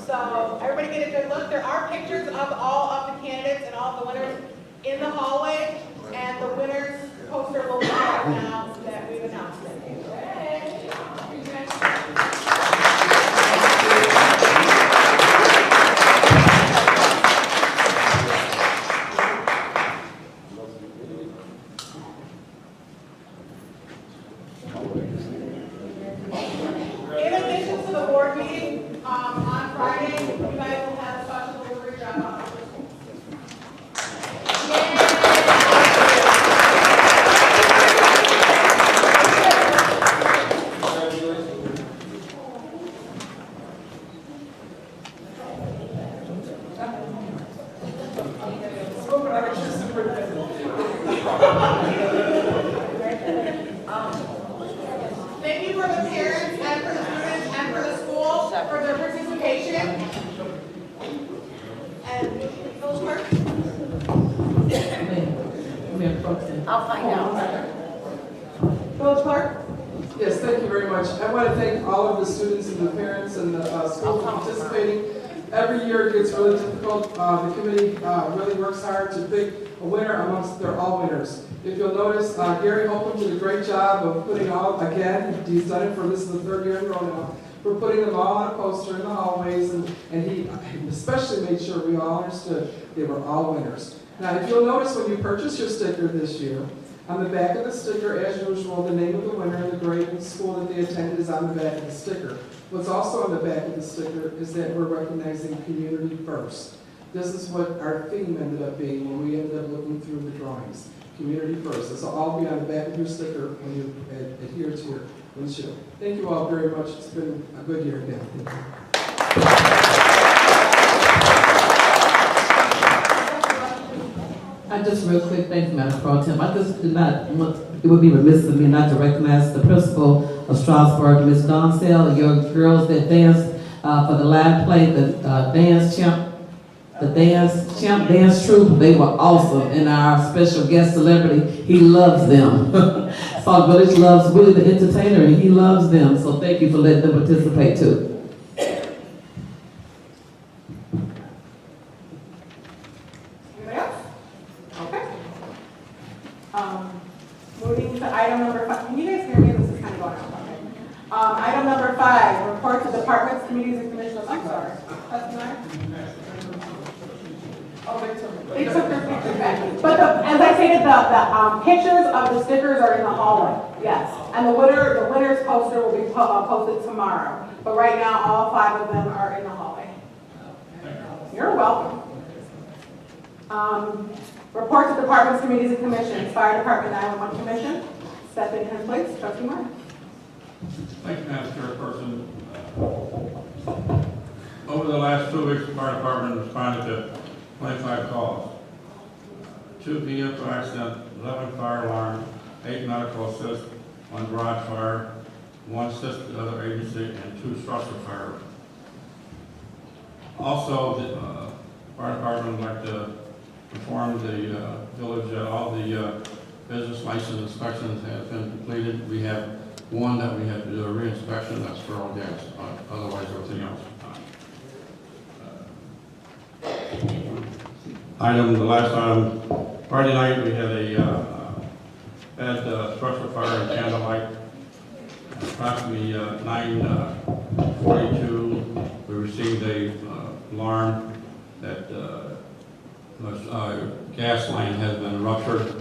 So everybody get a good look. There are pictures of all of the candidates and all of the winners in the hallway, and the winners poster will be out now that we've announced it. In addition to the board meeting, on Friday, you guys will have a special delivery drop off. Thank you for the parents and for the students and for the school for their participation. And those work. Mayor Pro Tem. I'll find out. Village clerk? Yes, thank you very much. I want to thank all of the students and the parents and the schools for participating. Every year it gets really difficult. The committee really works hard to pick a winner amongst their all winners. If you'll notice, Gary Holcomb did a great job of putting all, again, he's done it for, this is the third year in a row now, for putting them all on a poster in the hallways, and he especially made sure we all understood they were all winners. Now, if you'll notice when you purchase your sticker this year, on the back of the sticker, as usual, the name of the winner and the grade and school that they attended is on the back of the sticker. What's also on the back of the sticker is that we're recognizing community first. This is what our theme ended up being when we ended up looking through the drawings. Community first. This will all be on the back of your sticker when you adhere to your windshield. Thank you all very much. It's been a good year again. Thank you. I just real quick, thank you, Madam Pro Tem. I just did not want, it would be remiss of me not to recognize the principal of Strasburg, Ms. Doncell, your girls that danced for the live play, the dance troupe. They were awesome, and our special guest celebrity, he loves them. Sauk Village loves Willie the entertainer, and he loves them. So thank you for letting them participate too. Anybody else? Okay. Moving to item number 5. Can you guys hear me? This is kind of going on. Okay. Item number 5, report to departments, committees, and commissioners. I'm sorry. They took their pictures back. But as I stated, the pictures of the stickers are in the hallway. Yes. And the winner's poster will be posted tomorrow. But right now, all 5 of them are in the hallway. You're welcome. Report to departments, committees, and commissions. Fire Department 911 Commission. Step in, please. Trustee Martin. Thank you, Madam Chairperson. Over the last 2 weeks, the fire department responded to 25 calls. 2 vehicle accidents, 11 fire alarms, 8 medical assists, 1 garage fire, 1 assist to other agency, and 2 structure fire. Also, the fire department would like to inform the village that all the business license inspections have been completed. We have 1 that we have to do a re-inspection, that's for all gas, otherwise everything else is fine. The last item, Friday night, we had a bad structure fire in Candlelight. Approximately 9:42, we received a alarm that gas line has been ruptured.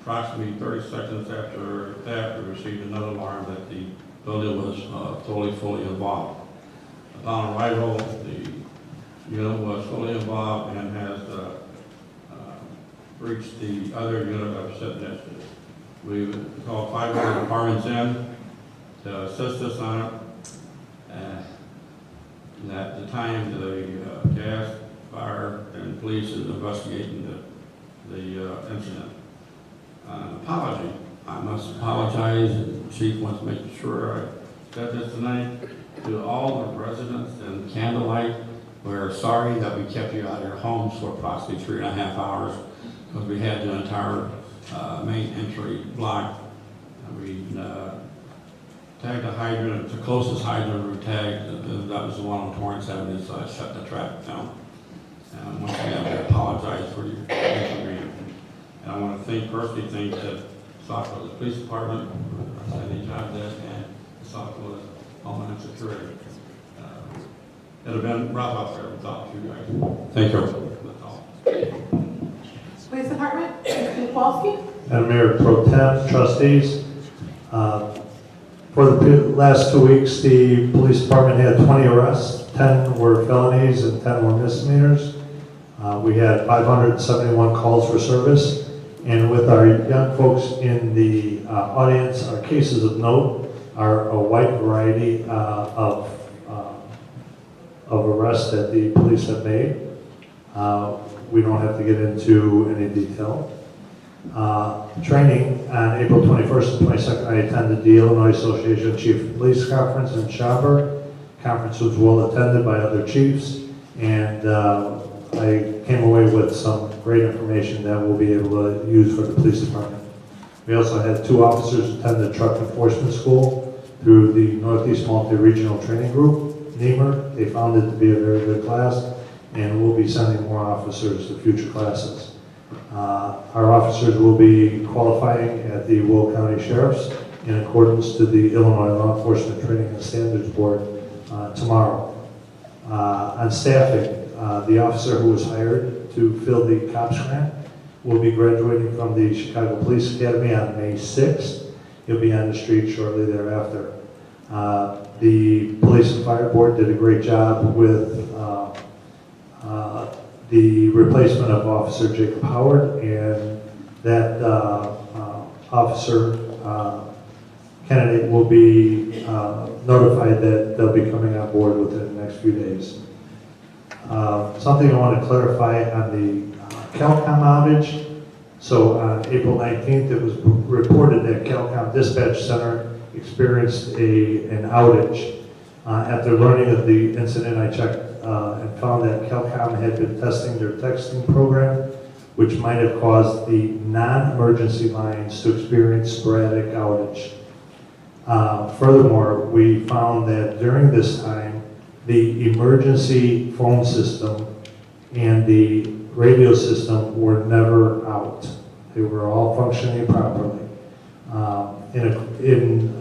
Approximately 30 seconds after that, we received another alarm that the building was fully involved. Upon arrival, the unit was fully involved and has reached the other unit that was sitting next to it. We called 5 other departments in to assist us on it. And at the time, the gas, fire, and police is investigating the incident. Apology. I must apologize, and the chief wants to make sure I said this tonight. To all the residents in Candlelight, we're sorry that we kept you out of your homes for approximately 3.5 hours because we had the entire main entry blocked. We tagged the hydrant, the closest hydrant we tagged, that was the one on Torrance Avenue, so I shut the traffic down. And once again, I apologize for your inconvenience. And I want to personally thank the Sauk Police Department for sending job desk and the Sauk Homeland Security. It'd have been rough out there without you guys. Thank you. That's all. Police Department, Mr. Kowalski. Madam Mayor Pro Tem, trustees, for the last 2 weeks, the police department had 20 arrests. 10 were felonies and 10 were misdemeanors. We had 571 calls for service. And with our young folks in the audience, our cases of note are a wide variety of arrests that the police have made. We don't have to get into any detail. Training on April 21st and 22nd, I attended the Illinois Association of Chief of Police Conference in Schaumburg. Conference was well attended by other chiefs, and I came away with some great information that we'll be able to use for the police department. We also had 2 officers attend the truck enforcement school through the Northeast Multi-Regional Training Group, NEMR. They found it to be a very good class, and we'll be sending more officers to future classes. Our officers will be qualifying at the Will County Sheriff's in accordance to the Illinois Law Enforcement Training and Standards Board tomorrow. On staffing, the officer who was hired to fill the COPS grant will be graduating from the Chicago Police Academy on May 6th. He'll be on the street shortly thereafter. The Police and Fire Board did a great job with the replacement of Officer Jacob Howard, and that officer candidate will be notified that they'll be coming on board within the next few days. Something I want to clarify on the Calcom outage. So on April 19th, it was reported that Calcom Dispatch Center experienced an outage. After learning of the incident, I checked and found that Calcom had been testing their texting program, which might have caused the non-emergency lines to experience sporadic outage. Furthermore, we found that during this time, the emergency phone system and the radio system were never out. They were all functioning properly. In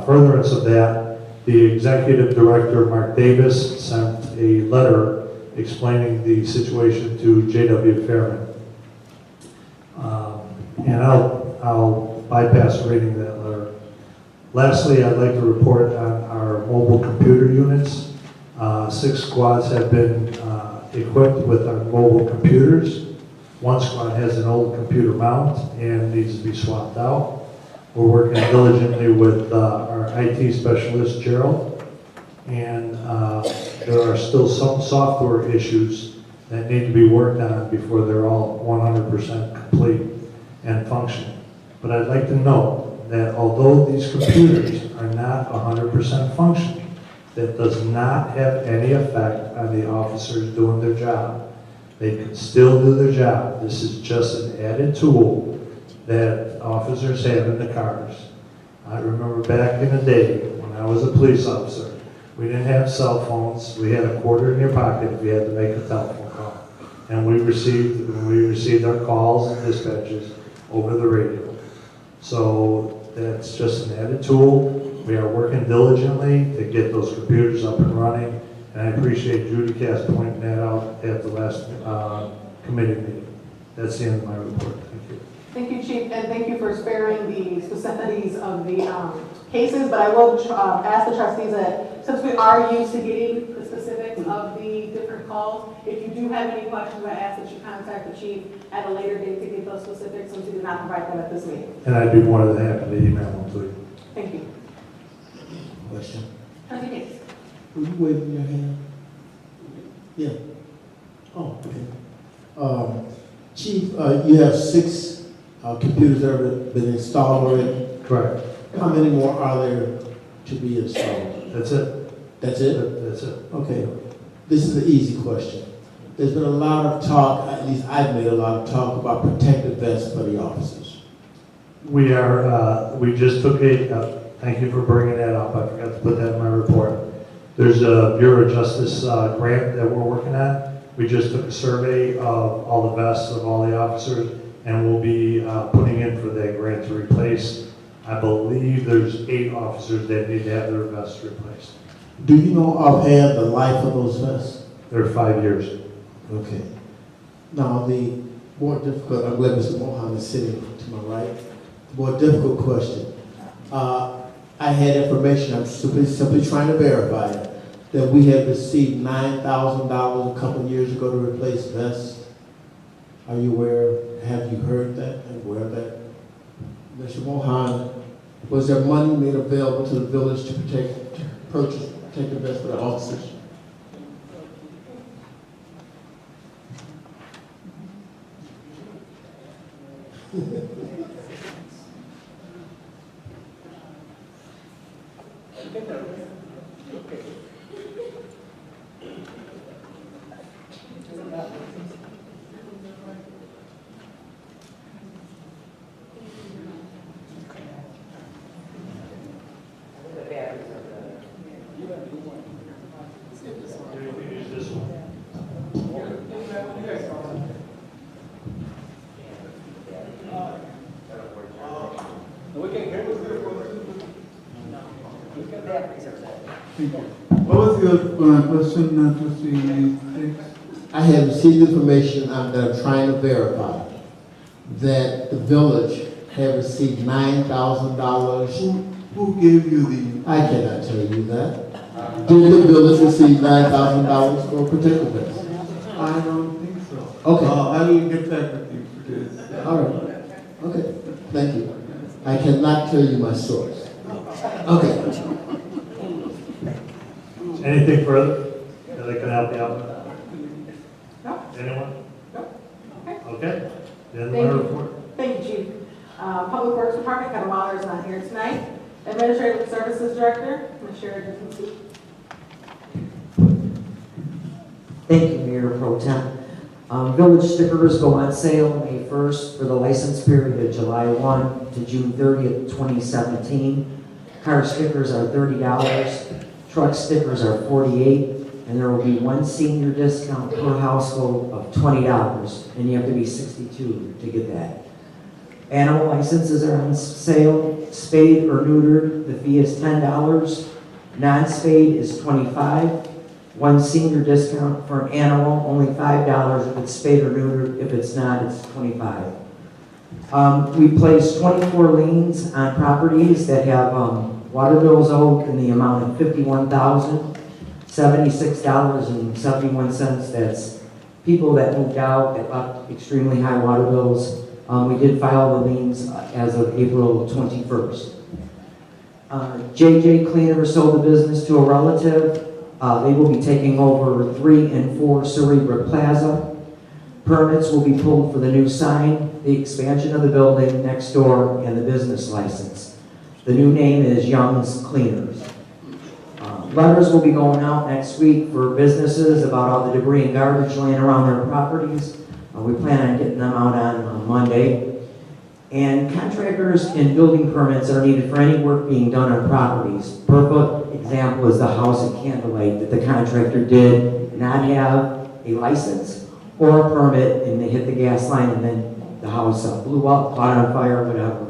furtherance of that, the executive director, Mark Davis, sent a letter explaining the situation to J.W. Fairman. And I'll bypass reading that letter. Lastly, I'd like to report on our mobile computer units. 6 squads have been equipped with our mobile computers. 1 squad has an old computer mount and needs to be swapped out. We're working diligently with our IT specialist, Gerald, and there are still some software issues that need to be worked on before they're all 100% complete and functioning. But I'd like to note that although these computers are not 100% functioning, that does not have any effect on the officers doing their job. They can still do their job. This is just an added tool that officers have in the cars. I remember back in the day when I was a police officer, we didn't have cell phones. We had a quarter in your pocket if you had to make a telephone call. And we received our calls and dispatches over the radio. So that's just an added tool. We are working diligently to get those computers up and running. And I appreciate Judy Cass pointing that out at the last committee meeting. That's the end of my report. Thank you. Thank you, Chief, and thank you for sparing the specificities of the cases, but I will ask the trustees that since we are used to getting the specifics of the different calls, if you do have any questions, I ask that you contact the chief at a later date to get those specifics since we did not provide them at this meeting. And I'd be more than happy to email them to you. Thank you. Question? Trustee Gates. Were you waving your hand? Yeah. Oh, okay. Chief, you have 6 computers that have been installed already. Correct. How many more are there to be installed? That's it. That's it? That's it. Okay. This is an easy question. There's been a lot of talk, at least I've made a lot of talk about protective vests for the officers. We just took thank you for bringing that up. I forgot to put that in my report. There's a Bureau of Justice grant that we're working on. We just took a survey of all the vests of all the officers, and we'll be putting in for that grant to replace. I believe there's 8 officers that need to have their vests replaced. Do you know offhand the life of those vests? They're 5 years. Okay. Now, the more difficult, I'm glad Mr. Mohan is sitting to my right. The more difficult question. I had information, I'm simply trying to verify it, that we had received $9,000 a couple of years ago to replace vests. Are you aware, have you heard that and aware of that? Mr. Mohan, was there money made available to the village to purchase protective vests for the officers? What was your question, trustee? I have received information that I'm trying to verify that the village had received $9,000. Who gave you the? I cannot tell you that. Did the village receive $9,000 for protective vests? I don't think so. Okay. I will get back with you for this. All right. Okay. Thank you. I cannot tell you my source. Okay. Anything further that I can help you out with? No. Anyone? No. Okay. Okay. Then Thank my you. report. Thank you, Chief. Public Works Department, Kevin Waller is not here tonight. Administrative Services Director, Ms. Sherry Dickinson. Thank you, Mayor Pro Tem. Village stickers go on sale May 1st for the license period of July 1 to June 30th, 2017. Car stickers are $30, truck stickers are $48, and there will be 1 senior discount per household of $20, and you have to be 62 to get that. Animal licenses are on sale, spayed or neutered, the fee is $10, non-spayed is $25, 1 senior discount for an animal, only $5 if it's spayed or neutered, if it's not, it's $25. We placed 24 liens on properties that have water bills owed in the amount of $51,076.71. That's people that moved out that left extremely high water bills. We did file the liens as of April 21st. JJ Cleaner sold the business to a relative. They will be taking over 3 and 4 Cerebra Plaza. Permits will be pulled for the new sign, the expansion of the building next door, and the business license. The new name is Young's Cleaners. Letters will be going out next week for businesses about all the debris and garbage laying around their properties. We plan on getting them out on Monday. And contractors and building permits are needed for any work being done on properties. Perfect example is the house at Candlelight that the contractor did not have a license or a permit, and they hit the gas line and then the house blew up, caught on fire, whatever.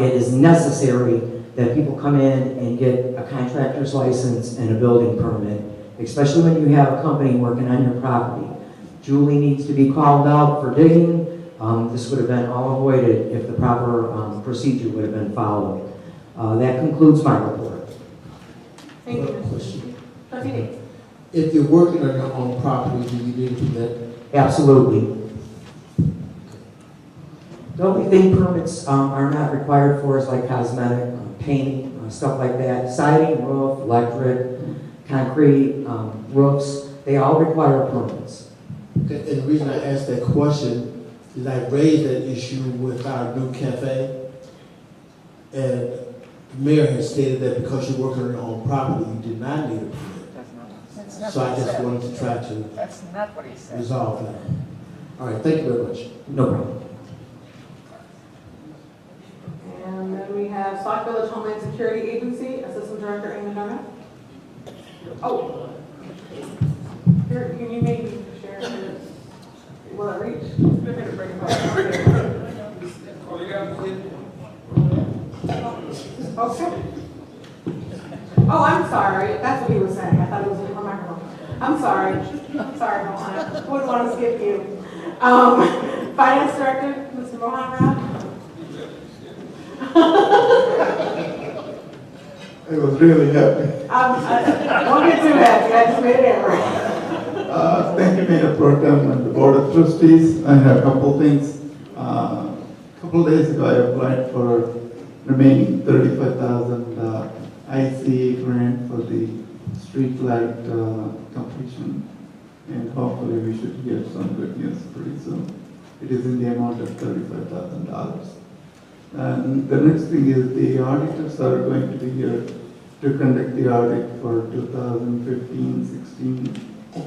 It is necessary that people come in and get a contractor's license and a building permit, especially when you have a company working on your property. Julie needs to be called out for digging. This would have been all avoided if the proper procedure would have been followed. That concludes my report. Thank you, Mr. Question. Trustee Davis. If you're working on your own property, do you need a permit? Absolutely. The only thing permits are not required for is like cosmetic, painting, stuff like that. Siding, roof, electric, concrete, roofs, they all require permits. Okay, and the reason I asked that question is I raised that issue with our new cafe. And the mayor has stated that because you're working on your own property, you did not need a permit. So I just wanted to try to That's not what he said. resolve that. All right, thank you very much. No problem. And then we have Sauk Village Homeland Security Agency, Assistant Director Amy Norman. Oh. Here, can you maybe share this? Will it reach? Okay. Oh, I'm sorry. That's what he was saying. I thought it was in my microphone. I'm sorry. Sorry, Mohan. Wouldn't want to skip you. Finance Director, Mr. Mohan Rao. I was really happy. Don't get too happy. I just made an error. Thank you, Mayor Pro Tem and the Board of Trustees. I have a couple things. A couple days ago, I applied for remaining $35,000 ICA grant for the street light completion, and hopefully we should hear some good news pretty soon. It is in the amount of $35,000. And the next thing is the auditors are going to be here to conduct the audit for 2015-16.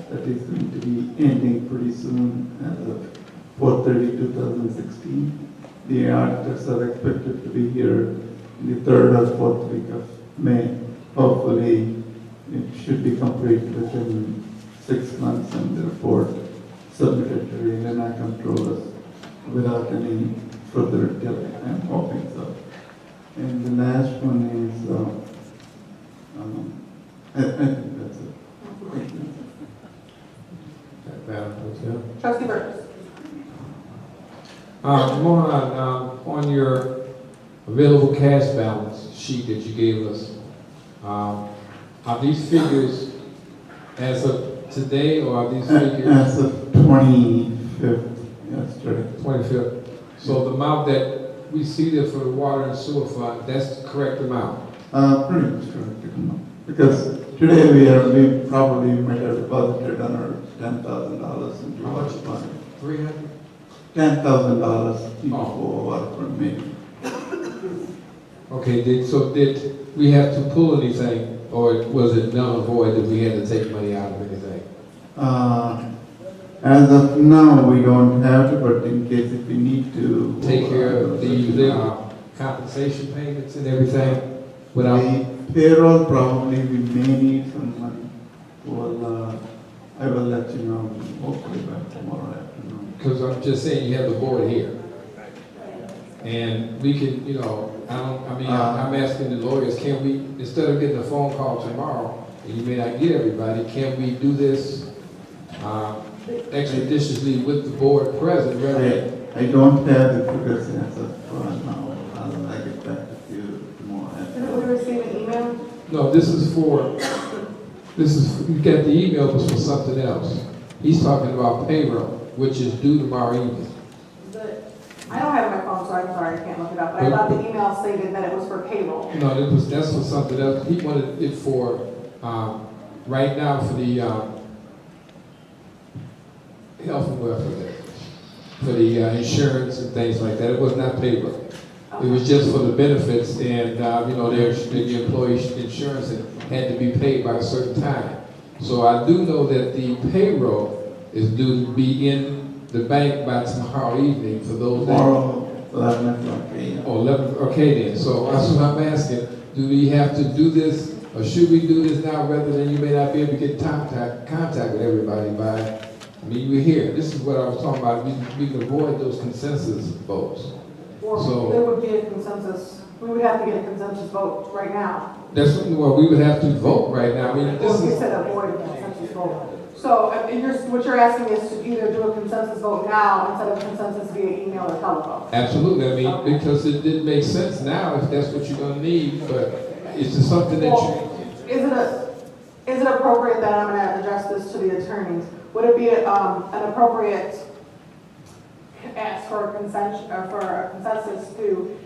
That is going to be ending pretty soon as of 4/30/2016. The auditors are expected to be here in the 3rd or 4th week of May. Hopefully, it should be completed within 6 months and the report submitted to the Elena controllers without any further delay. I'm hoping so. And the last one is, I think that's it. Thank you. Madam President. Trustee Burgess. Mohan, on your available cash balance sheet that you gave us, are these figures as of today, or are these figures? As of 25th, yesterday. 25th. So the amount that we see there for the water and sewer fund, that's the correct amount? Pretty much correct. Because today we probably might have deposited another $10,000 into How our much? fund. 300? $10,000 Oh. for water from me. Okay, did we have to pull anything, or was it null and void that we had to take money out of anything? As of now, we don't have to, but in case if we need to. Take care of the compensation payments and everything without? The payroll, probably we may need some money. Well, I will let you know, hopefully by tomorrow afternoon. Because I'm just saying, you have the board here. And we can, I'm asking the lawyers, can we, instead of getting a phone call tomorrow, and you may not get everybody, can we do this expeditiously with the board present rather? I don't have the figures as of now. I'll get back to you tomorrow Didn't we receive an email? No, you got the email was for something else. He's talking about payroll, which is due tomorrow evening. I don't have my phone, so I'm sorry, I can't look it up, but I thought the email stated that it was for payroll. No, that's for something else. He wanted it for, right now for the, health and welfare benefits, for the insurance and things like that. It was not payroll. It was just for the benefits and, the employee insurance had to be paid by a certain time. So I do know that the payroll is due to be in the bank by tomorrow evening for those that. Tomorrow, 11 o'clock a.m. Oh, 11, okay then. So that's what I'm asking. Do we have to do this, or should we do this now rather than you may not be able to get contact with everybody by, we're here. This is what I was talking about. We can avoid those consensus votes. Or So- there would be a consensus, we would have to get a consensus vote right now. That's, well, we would have to vote right now. This Or you is, said avoid a consensus vote. So, what you're asking is to either do a consensus vote now instead of a consensus via email or telephone. absolutely. Okay. Because it didn't make sense now if that's what you're gonna need, but it's just something that you, Well, is it appropriate that I'm gonna address this to the attorneys? Would it be, an appropriate ask for a consent, or for a consensus to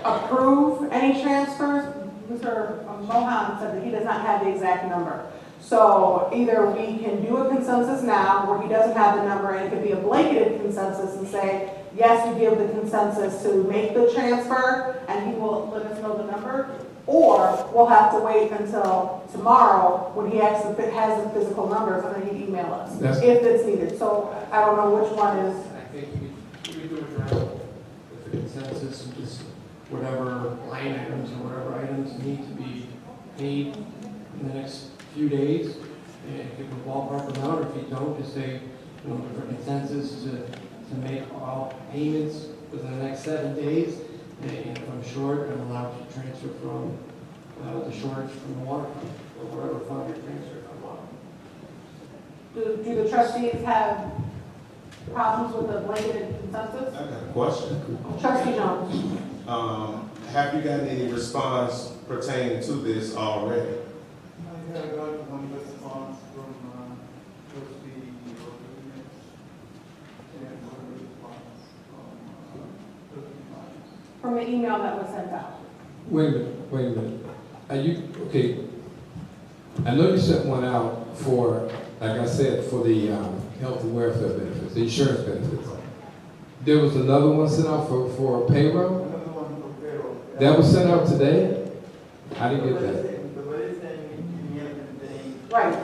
approve any transfers? Mr. Mohan said that he does not have the exact number. So either we can do a consensus now where he doesn't have the number and it could be a blanketed consensus and say, yes, we give the consensus to make the transfer and he will let us know the number. Or we'll have to wait until tomorrow when he actually has the physical numbers and then he'd email us That's- if it's needed. So I don't know which one is. I think we do it now with the consensus and just whatever line items or whatever items need to be paid in the next few days. And give a ballpark amount, or if you don't, just say, for consensus to make all payments within the next 7 days. And if I'm short, I'm allowed to transfer from the shortage from the water fund, or whatever fund you're transferring from water. Do the trustees have problems with the blanketed consensus? I got a question. Trustee Jones? Have you gotten any response pertaining to this already? I have got one response from trustee Rodriguez and one response from trustee Myers. From the email that was sent out. wait a minute. Are you, okay, I know you sent one out for, like I said, for the health and welfare benefits, the insurance benefits. There was another one sent out for payroll? Another one for payroll. That was sent out today? I didn't get that. The very same email contains. Right.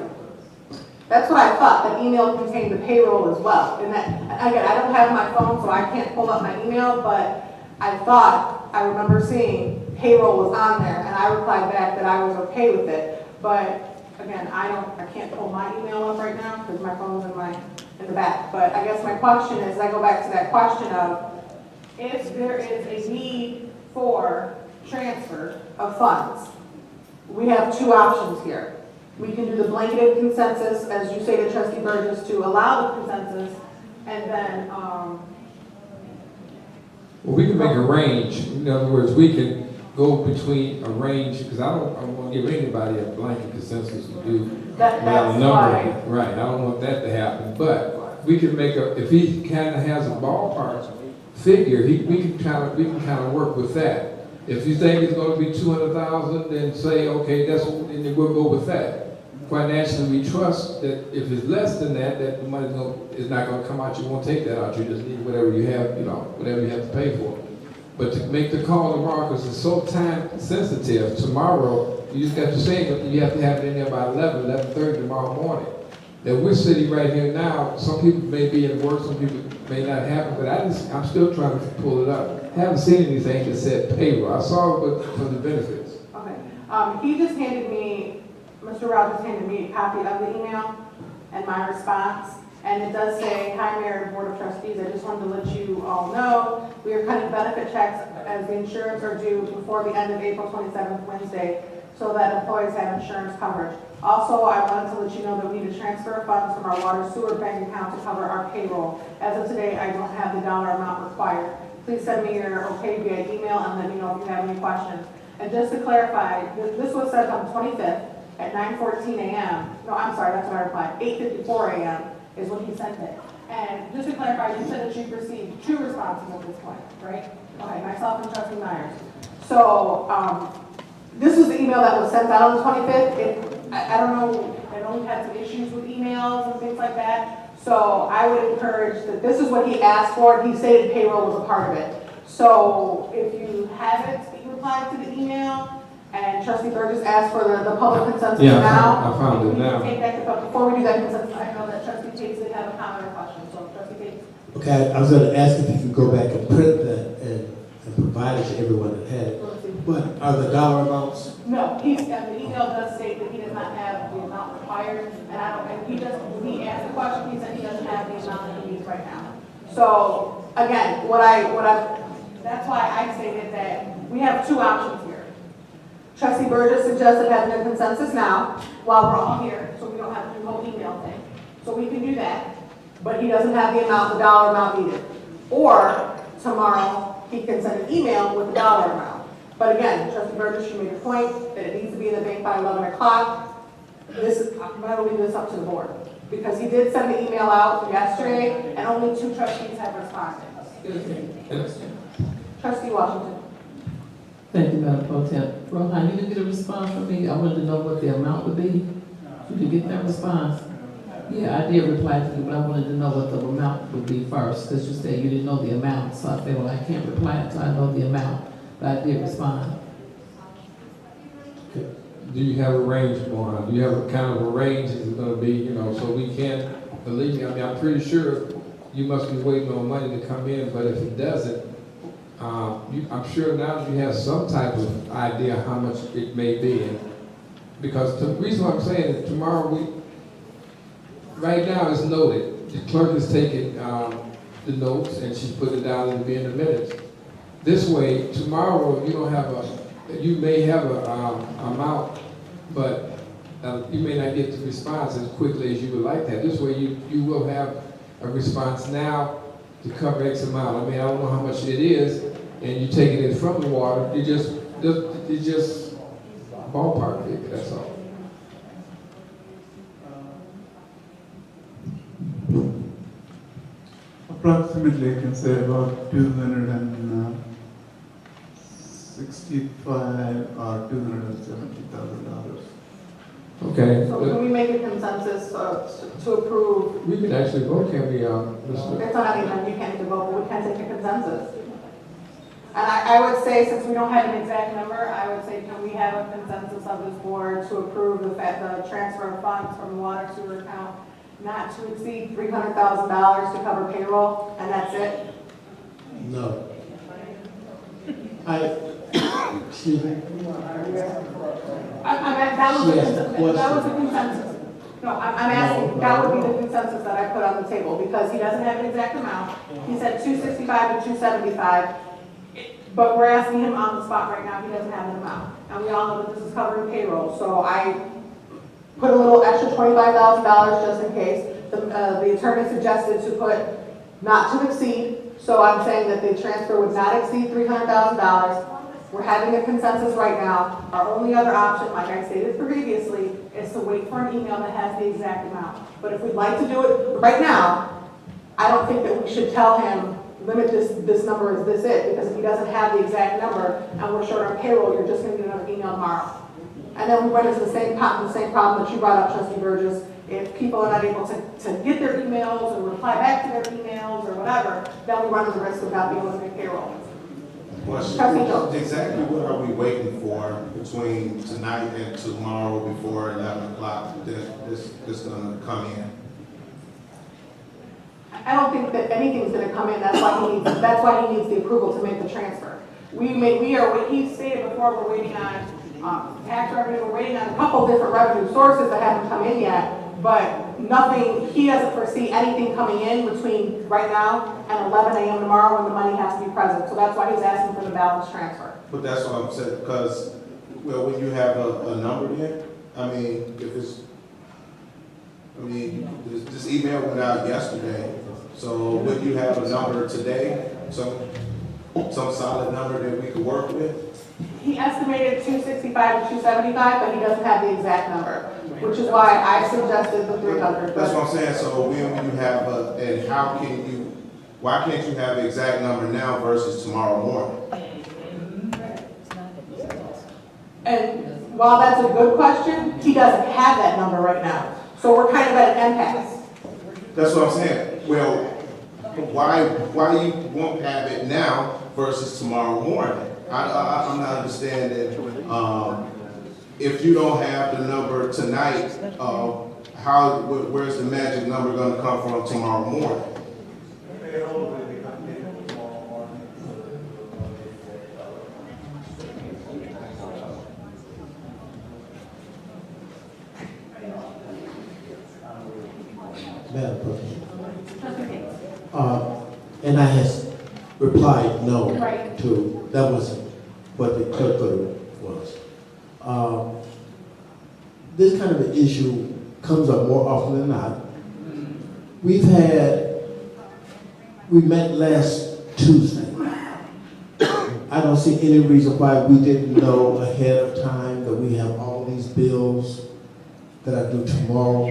That's what I thought, the email contained the payroll as well. And that, again, I don't have my phone, so I can't pull up my email, but I thought, I remember seeing payroll was on there, and I replied back that I was okay with it. But again, I can't pull my email up right now because my phone's in the back. But I guess my question is, I go back to that question of, if there is a need for transfer of funds, we have two options here. We can do the blanketed consensus, as you say to Trustee Burgess, to allow the consensus, and then, Well, we can make a range. In other words, we can go between a range, because I don't want to give anybody a blanket consensus to do that's without a number. why. Right, I don't want that to happen. But we can make if he kind of has a ballpark figure, we can kind of work with that. If you think it's going to be 200,000, then say, okay, and then we'll go with that. Financially, we trust that if it's less than that, that the money is not going to come out. You won't take that out. You just need whatever you have, whatever you have to pay for. But to make the call tomorrow, because it's so time sensitive, tomorrow, you just got to say it, you have to have it in there by 11:30 tomorrow morning. That we're sitting right here now, some people may be at work, some people may not have it, but I'm still trying to pull it up. Haven't seen anything that said payroll. I saw it but for the benefits. Okay. He just handed me, Mr. Rogers handed me a copy of the email and my response. And it does say, hi, Mayor and Board of Trustees, I just wanted to let you all know, we are cutting benefit checks as the insurance are due before the end of April 27th, Wednesday, so that employees have insurance coverage. Also, I wanted to let you know that we need to transfer funds from our water sewer bank account to cover our payroll. As of today, I don't have the dollar amount required. Please send me your okay via email and let me know if you have any questions. And just to clarify, this was sent on the 25th at 9:14 a.m. No, I'm sorry, that's what I replied. 8:54 a.m. is when he sent it. And just to clarify, you said that you've received 2 responses at this point, right? Okay, myself and trustee Myers. So, this was the email that was sent out on the 25th. I don't know, I know we had some issues with emails and things like that. So I would encourage that this is what he asked for, and he stated payroll was a part of it. So if you haven't replied to the email, and trustee Burgess asked for the public consensus Yeah, now. I found it now. Take that, but before we do that consensus, I know that trustee Tate did have a comment or question, so trustee Tate. Okay, I was gonna ask if you could go back and print that and provide it to everyone that had it. But are the dollar amounts? No, the email does state that he does not have the amount required, and he does, when he asked the question, he said he doesn't have the amount that he needs right now. So, again, that's why I stated that we have 2 options here. Trustee Burgess suggested having a consensus now, while we're all here, so we don't have to do the whole email thing. So we can do that, but he doesn't have the dollar amount needed. Or, tomorrow, he can send an email with the dollar amount. But again, trustee Burgess, you made a point that it needs to be in the bank by 11 o'clock. I'm going to leave this up to the board, because he did send the email out yesterday, and only 2 trustees have responded. Trustee Washington. Thank you, Madam Pro Tem. Rohan, you didn't get a response from me. I wanted to know what the amount would be. You did get that response? Yeah, I did reply to you, but I wanted to know what the amount would be first, because you said you didn't know the amount. So I said, well, I can't reply until I know the amount, but I did respond. Do you have a range, Mohan? Do you have a kind of a range is it gonna be, so we can't, believe me, I mean, I'm pretty sure you must be waiting on money to come in, but if it doesn't, I'm sure now that you have some type of idea how much it may be. Because the reason why I'm saying is tomorrow right now it's noted. The clerk is taking the notes and she's putting it down in the minutes. This way, tomorrow you may have a amount, but you may not get the response as quickly as you would like that. This way you will have a response now to cover X amount. I mean, I don't know how much it is, and you take it in from the water, you just ballpark it, that's all. Approximately, I can say about $265,000 or $270,000. Okay. So can we make a consensus to approve? We can actually vote, can we, Mr. It's not even, you can't even vote, but we can take a consensus. And I would say, since we don't have an exact number, I would say, can we have a consensus of this board to approve the transfer of funds from the water sewer account not to exceed $300,000 to cover payroll, and that's it? No. Excuse me. That was the consensus. No, I'm asking, that would be the consensus that I put on the table, because he doesn't have an exact amount. He said 265 to 275, but we're asking him on the spot right now, he doesn't have an amount. And we all know that this is covering payroll, so I put a little extra $25,000 just in case. The attorney suggested to put not to exceed, so I'm saying that the transfer would not exceed $300,000. We're having a consensus right now. Our only other option, like I stated previously, is to wait for an email that has the exact amount. But if we'd like to do it right now, I don't think that we should tell him, limit this number is this it, because if he doesn't have the exact number and we're short on payroll, you're just going to get another email tomorrow. And then we run into the same problem that you brought up, Trustee Burgess. If people are not able to get their emails or reply back to their emails or whatever, then we run the risk of not being able to make payroll. Exactly what are we waiting for between tonight and tomorrow before 11 o'clock this gonna come in? I don't think that anything's going to come in. That's why he needs the approval to make the transfer. He stated before, we're waiting on tax revenue. We're waiting on a couple different revenue sources that haven't come in yet. But nothing, he doesn't foresee anything coming in between right now and 11 a.m. tomorrow when the money has to be present. So that's why he's asking for the balance transfer. But that's what I'm saying, because, well, when you have a number there, I mean, this email went out yesterday, so when you have a number today, so some solid number that we could work with? He estimated 265 to 275, but he doesn't have the exact number, which is why I suggested the 300. That's what I'm saying, so when you have and how can you, why can't you have the exact number now versus tomorrow morning? And while that's a good question, he doesn't have that number right now. So we're kind of at an impasse. That's what I'm saying. Well, why you won't have it now versus tomorrow morning? I'm not understanding, if you don't have the number tonight, where's the magic number gonna come from tomorrow morning? Madam President. And I has replied no Right. to, that wasn't what the clerk thought it was. This kind of an issue comes up more often than not. We met last Tuesday. I don't see any reason why we didn't know ahead of time that we have all these bills that are due tomorrow.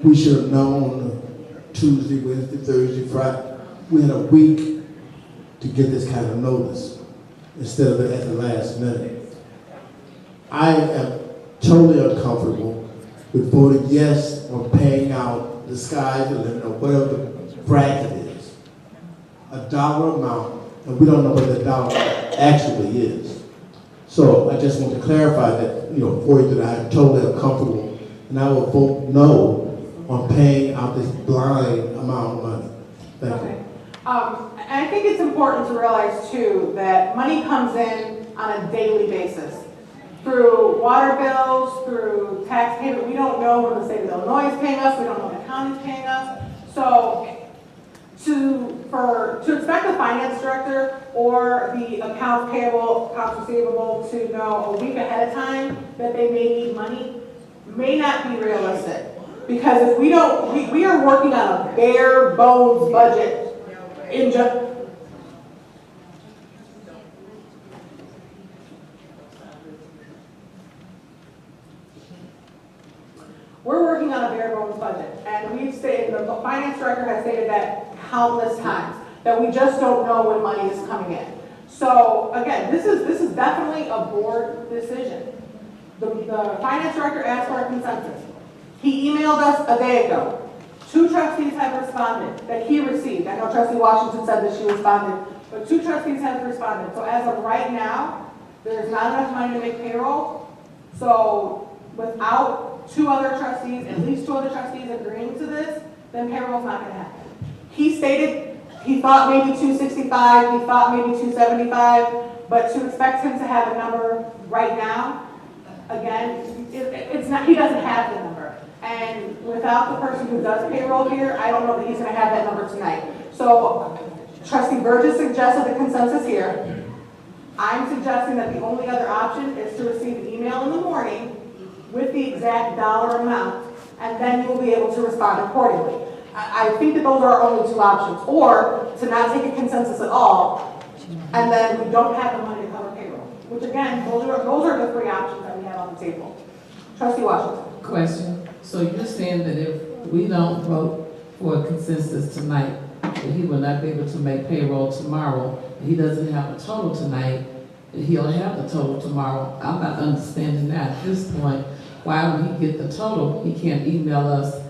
We should have known Tuesday, Wednesday, Thursday, Friday. We had a week to get this kind of notice instead of it at the last minute. I am totally uncomfortable with voting yes on paying out the sky's the limit or whatever the bracket is. A dollar amount, and we don't know what the dollar actually is. So I just want to clarify that, for you that I'm totally uncomfortable, and I will vote no on paying out this blind amount of money. Thank you. And I think it's important to realize too that money comes in on a daily basis. Through water bills, through tax payment. We don't know when the state of Illinois is paying us, we don't know when the county's paying us. So to expect the finance director or the accounts payable, accounts receivable to know a week ahead of time that they may need money may not be realistic. Because if we don't, we are working on a bare bones budget in just. We're working on a bare bones budget, and we've stated, the finance director has stated that countless times, that we just don't know when money is coming in. So again, this is definitely a board decision. The finance director asked for a consensus. He emailed us a day ago. 2 trustees have responded that he received. I know Trustee Washington said that she responded, but 2 trustees have responded. So as of right now, there's not enough money to make payroll. So without 2 other trustees, at least 2 other trustees agreeing to this, then payroll's not gonna happen. He stated he thought maybe 265, he thought maybe 275, but to expect him to have a number right now, again, it's not, he doesn't have the number. And without the person who does payroll here, I don't know that he's gonna have that number tonight. So Trustee Burgess suggested the consensus here. I'm suggesting that the only other option is to receive an email in the morning with the exact dollar amount, and then you will be able to respond accordingly. I think that those are our only 2 options, or to not take a consensus at all, and then we don't have the money to cover payroll. Which again, those are the 3 options that we have on the table. Trustee Washington. Question. So you're saying that if we don't vote for a consensus tonight, that he will not be able to make payroll tomorrow, and he doesn't have a total tonight, and he'll have the total tomorrow? I'm not understanding that at this point. Why would he get the total? He can't email us.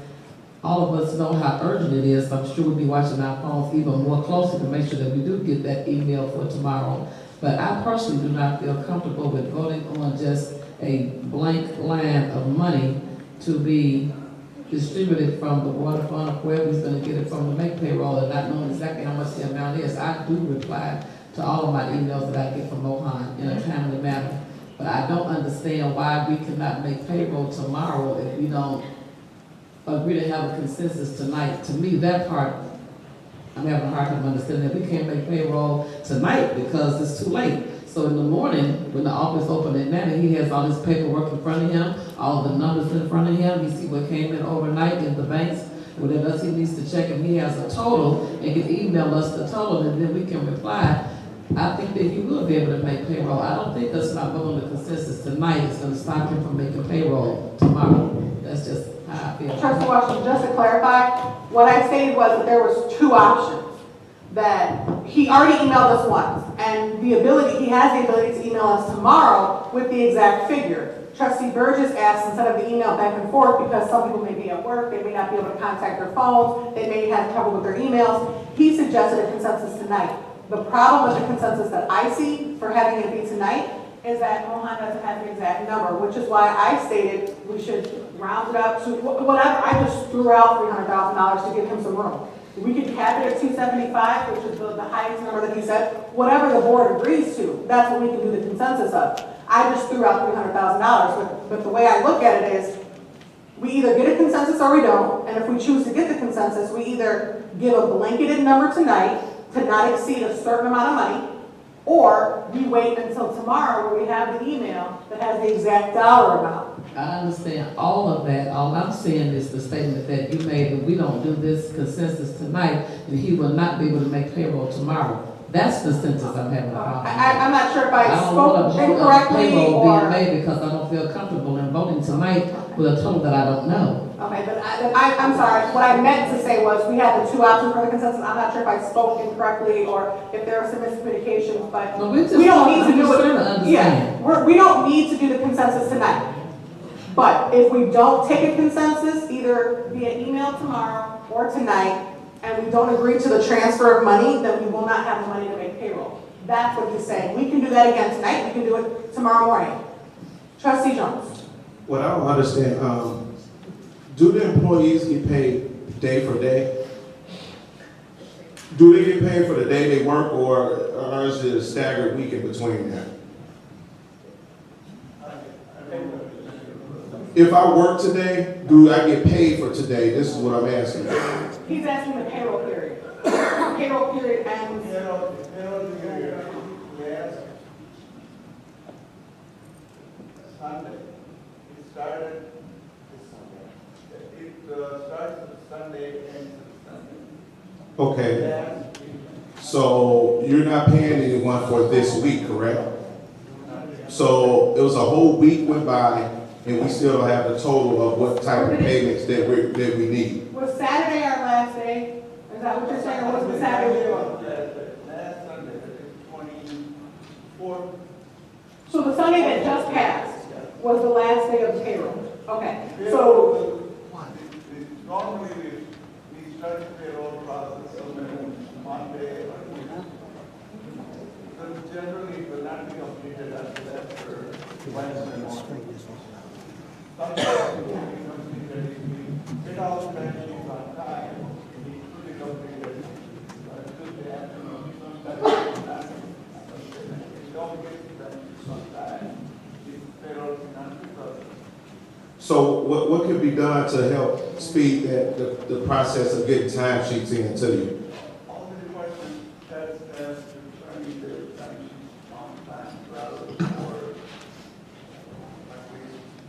All of us know how urgent it is. I'm sure we'll be watching our phones even more closely to make sure that we do get that email for tomorrow. But I personally do not feel comfortable with voting on just a blank line of money to be distributed from the water fund or wherever he's gonna get it from to make payroll and not knowing exactly how much the amount is. I do reply to all of my emails that I get from Mohan in a timely manner. But I don't understand why we cannot make payroll tomorrow if we don't agree to have a consensus tonight. To me, that part, I'm having a hard time understanding that we can't make payroll tonight because it's too late. So in the morning, when the office open at 9, he has all his paperwork in front of him, all the numbers in front of him, he see what came in overnight in the banks, whatever else he needs to check, and he has a total, and can email us the total, and then we can reply I think that he will be able to make payroll. I don't think us not voting the consensus tonight is gonna stop him from making payroll tomorrow. That's just how I feel. Trustee Washington, just to clarify, what I stated was that there was two options. That he already emailed us once, and he has the ability to email us tomorrow with the exact figure. Trustee Burgess asked, instead of the email back and forth, because some people may be at work, they may not be able to contact their phones, they may have trouble with their emails, he suggested a consensus tonight. The problem with the consensus that I see for having it be tonight is that Mohan doesn't have the exact number, which is why I stated we should round it up to whatever. I just threw out $300,000 to give him some room. We could cap it at 275, which is the highest number that he said. Whatever the board agrees to, that's what we can do the consensus of. I just threw out $300,000, but the way I look at it is, we either get a consensus or we don't, and if we choose to get the consensus, we either give a blanketed number tonight to not exceed a certain amount of money, or we wait until tomorrow where we have the email that has the exact dollar amount. I understand all of that. All I'm saying is the statement that you made, that we don't do this consensus tonight, and he will not be able to make payroll tomorrow. That's the consensus I'm having a problem with. I'm not sure if I don't want spoke to incorrectly payroll or... being made because I don't feel comfortable in voting tonight with a total that I don't know. Okay, but I'm sorry. What I meant to say was we had the two options for the consensus. I'm not sure if I spoke incorrectly or if there were some miscommunications, but No, we just we don't need to do trying to it. understand. Yeah, we don't need to do the consensus tonight. But if we don't take a consensus, either via email tomorrow or tonight, and we don't agree to the transfer of money, then we will not have the money to make payroll. That's what he's saying. We can do that again tonight. We can do it tomorrow morning. Trustee Jones. What I don't understand, do the employees get paid day for day? Do they get paid for the day they work, or is it a staggered week in between that? If I work today, do I get paid for today? This is what I'm asking. He's asking the payroll period. Payroll period ends. Sunday. It started this Sunday. It starts Sunday, ends Sunday. Okay. So you're not paying anyone for this week, correct? So it was a whole week went by, and we still don't have the total of what type of payments that we need. Was Saturday our last day? Is that what you're saying, or was the Saturday? Last Sunday, the 24th. So the Sunday that just passed was the last day of the payroll? Okay, so, Normally, we start the payroll process on Monday or Tuesday. So generally, it will not be completed until after Wednesday morning. Sometimes it will be completed if we get all the timesheets on time, we fully completed Tuesday afternoon. But if we don't get the timesheets on time, the payroll cannot be processed. So what can be done to help speed the process of getting timesheets in to you? All the departments has to turn their timesheets on time rather than for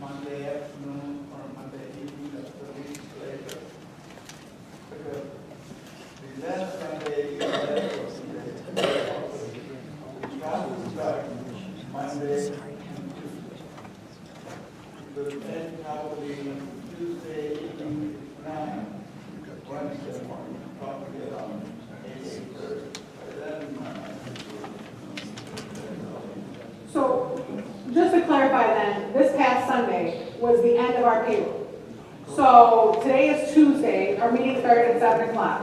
Monday afternoon or Monday evening, that's a week later. Because the last Sunday is the last of the day. We try to start Monday and Tuesday. The end probably Tuesday evening, 9, Wednesday morning, probably around 8:30. so, just to clarify then, this past Sunday was the end of our payroll. So today is Tuesday, our meeting started at 7 o'clock.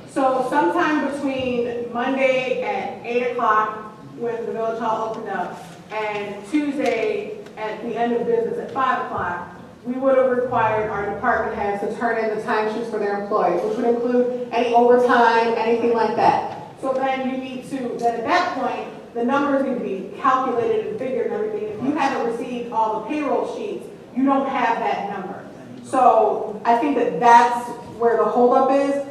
So sometime between Monday at 8 o'clock when the village hall opened up and Tuesday at the end of business at 5 o'clock, we would have required our department heads to turn in the timesheets for their employees, which would include any overtime, anything like that. So then you need to, then at that point, the numbers need to be calculated and figured and everything. If you haven't received all the payroll sheets, you don't have that number. So I think that that's where the holdup is.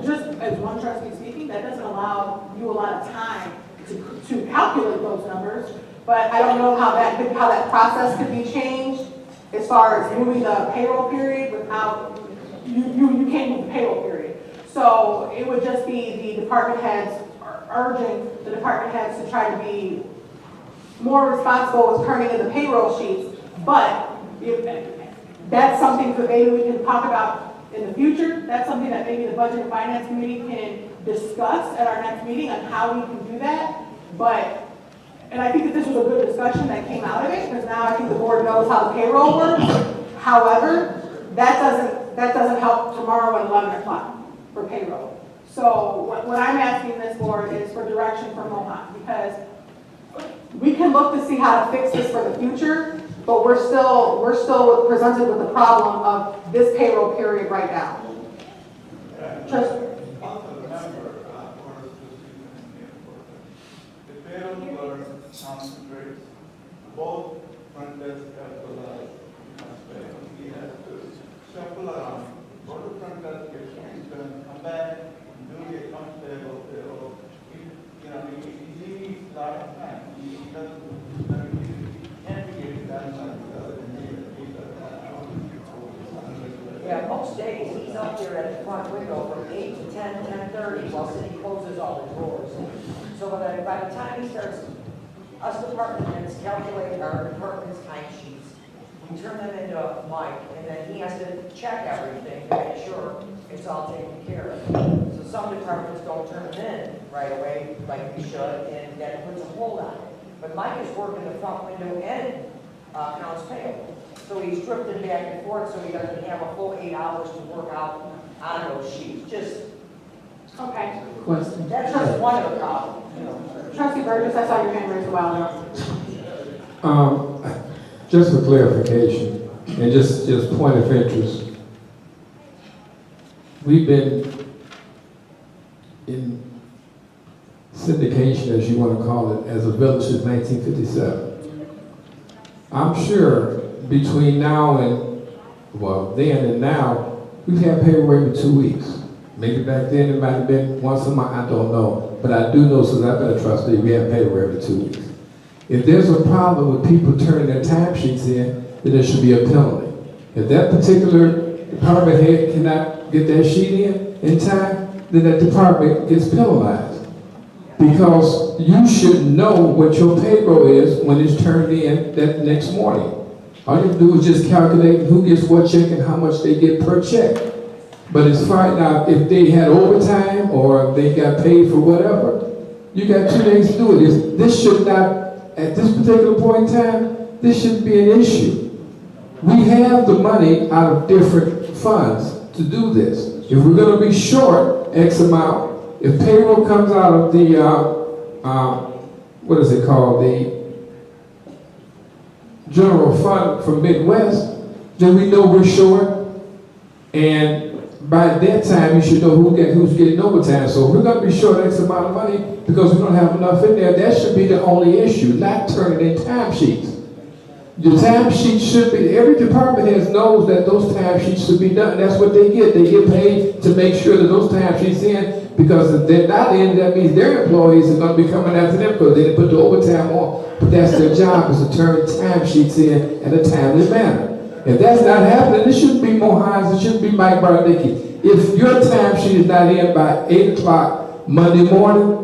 Just as one trustee speaking, that doesn't allow you a lot of time to calculate those numbers. But I don't know how that process could be changed as far as moving the payroll period without, you can't move the payroll period. So it would just be the department heads urging the department heads to try to be more responsible with turning in the payroll sheets. But if that's something that maybe we can talk about in the future. That's something that maybe the Budget and Finance Committee can discuss at our next meeting on how we can do that. And I think that this was a good discussion that came out of it, because now I think the board knows how the payroll works. However, that doesn't help tomorrow at 11 o'clock for payroll. So what I'm asking this board is for direction from Mohan, because we can look to see how to fix this for the future, but we're still presented with the problem of this payroll period right now. Trust- The payroll clerk concentrates both front desk as well as accounts payable. He has to shuffle around, go to front desk, get things done, come back, and do the accounts payable. He needs a lot of time. He doesn't, he can't get it done because Yeah, most days, he's up there at the front window from 8 to 10, 10:30, while City closes all the drawers. So by the time he starts, us department heads calculate our department's time sheets, we turn them into Mike, and then he has to check everything to make sure it's all taken care of. So some departments don't turn them in right away, like we should, and that puts a hold on it. But Mike is working the front window and accounts payable. So he's drifting back and forth, so he doesn't have a full 8 hours to work out on those sheets. Okay. Question. That's just one of the problems, you know. Trustee Burgess, I saw your hand raised a while ago. Just for clarification, and just point of interest, we've been in syndication, as you want to call it, as a village since 1957. I'm sure between now and, well, then and now, we've had payroll every 2 weeks. Maybe back then it might have been once a month, I don't know. But I do know, since I've been a trustee, we have payroll every 2 weeks. If there's a problem with people turning their timesheets in, then there should be a penalty. If that particular department head cannot get that sheet in time, then that department gets penalized. Because you should know what your payroll is when it's turned in that next morning. All you have to do is just calculate who gets what check and how much they get per check. But it's fine now, if they had overtime or they got paid for whatever, you got 2 days to do it. This should not, at this particular point in time, this shouldn't be an issue. We have the money out of different funds to do this. If we're going to be short X amount, if payroll comes out of the, what is it called, the general fund from Midwest, then we know we're short, and by that time, you should know who's getting overtime. So if we're going to be short X amount of money because we don't have enough in there, that should be the only issue, not turning in timesheets. The timesheet should be, every department head knows that those timesheets should be done. That's what they get. They get paid to make sure that those timesheets in, because if they're not in, that means their employees are going to be coming after them because they didn't put the overtime on. But that's their job, is to turn timesheets in a timely manner. If that's not happening, it shouldn't be Mohans, it shouldn't be Mike Barnicki. If your timesheet is not in by 8 o'clock Monday morning,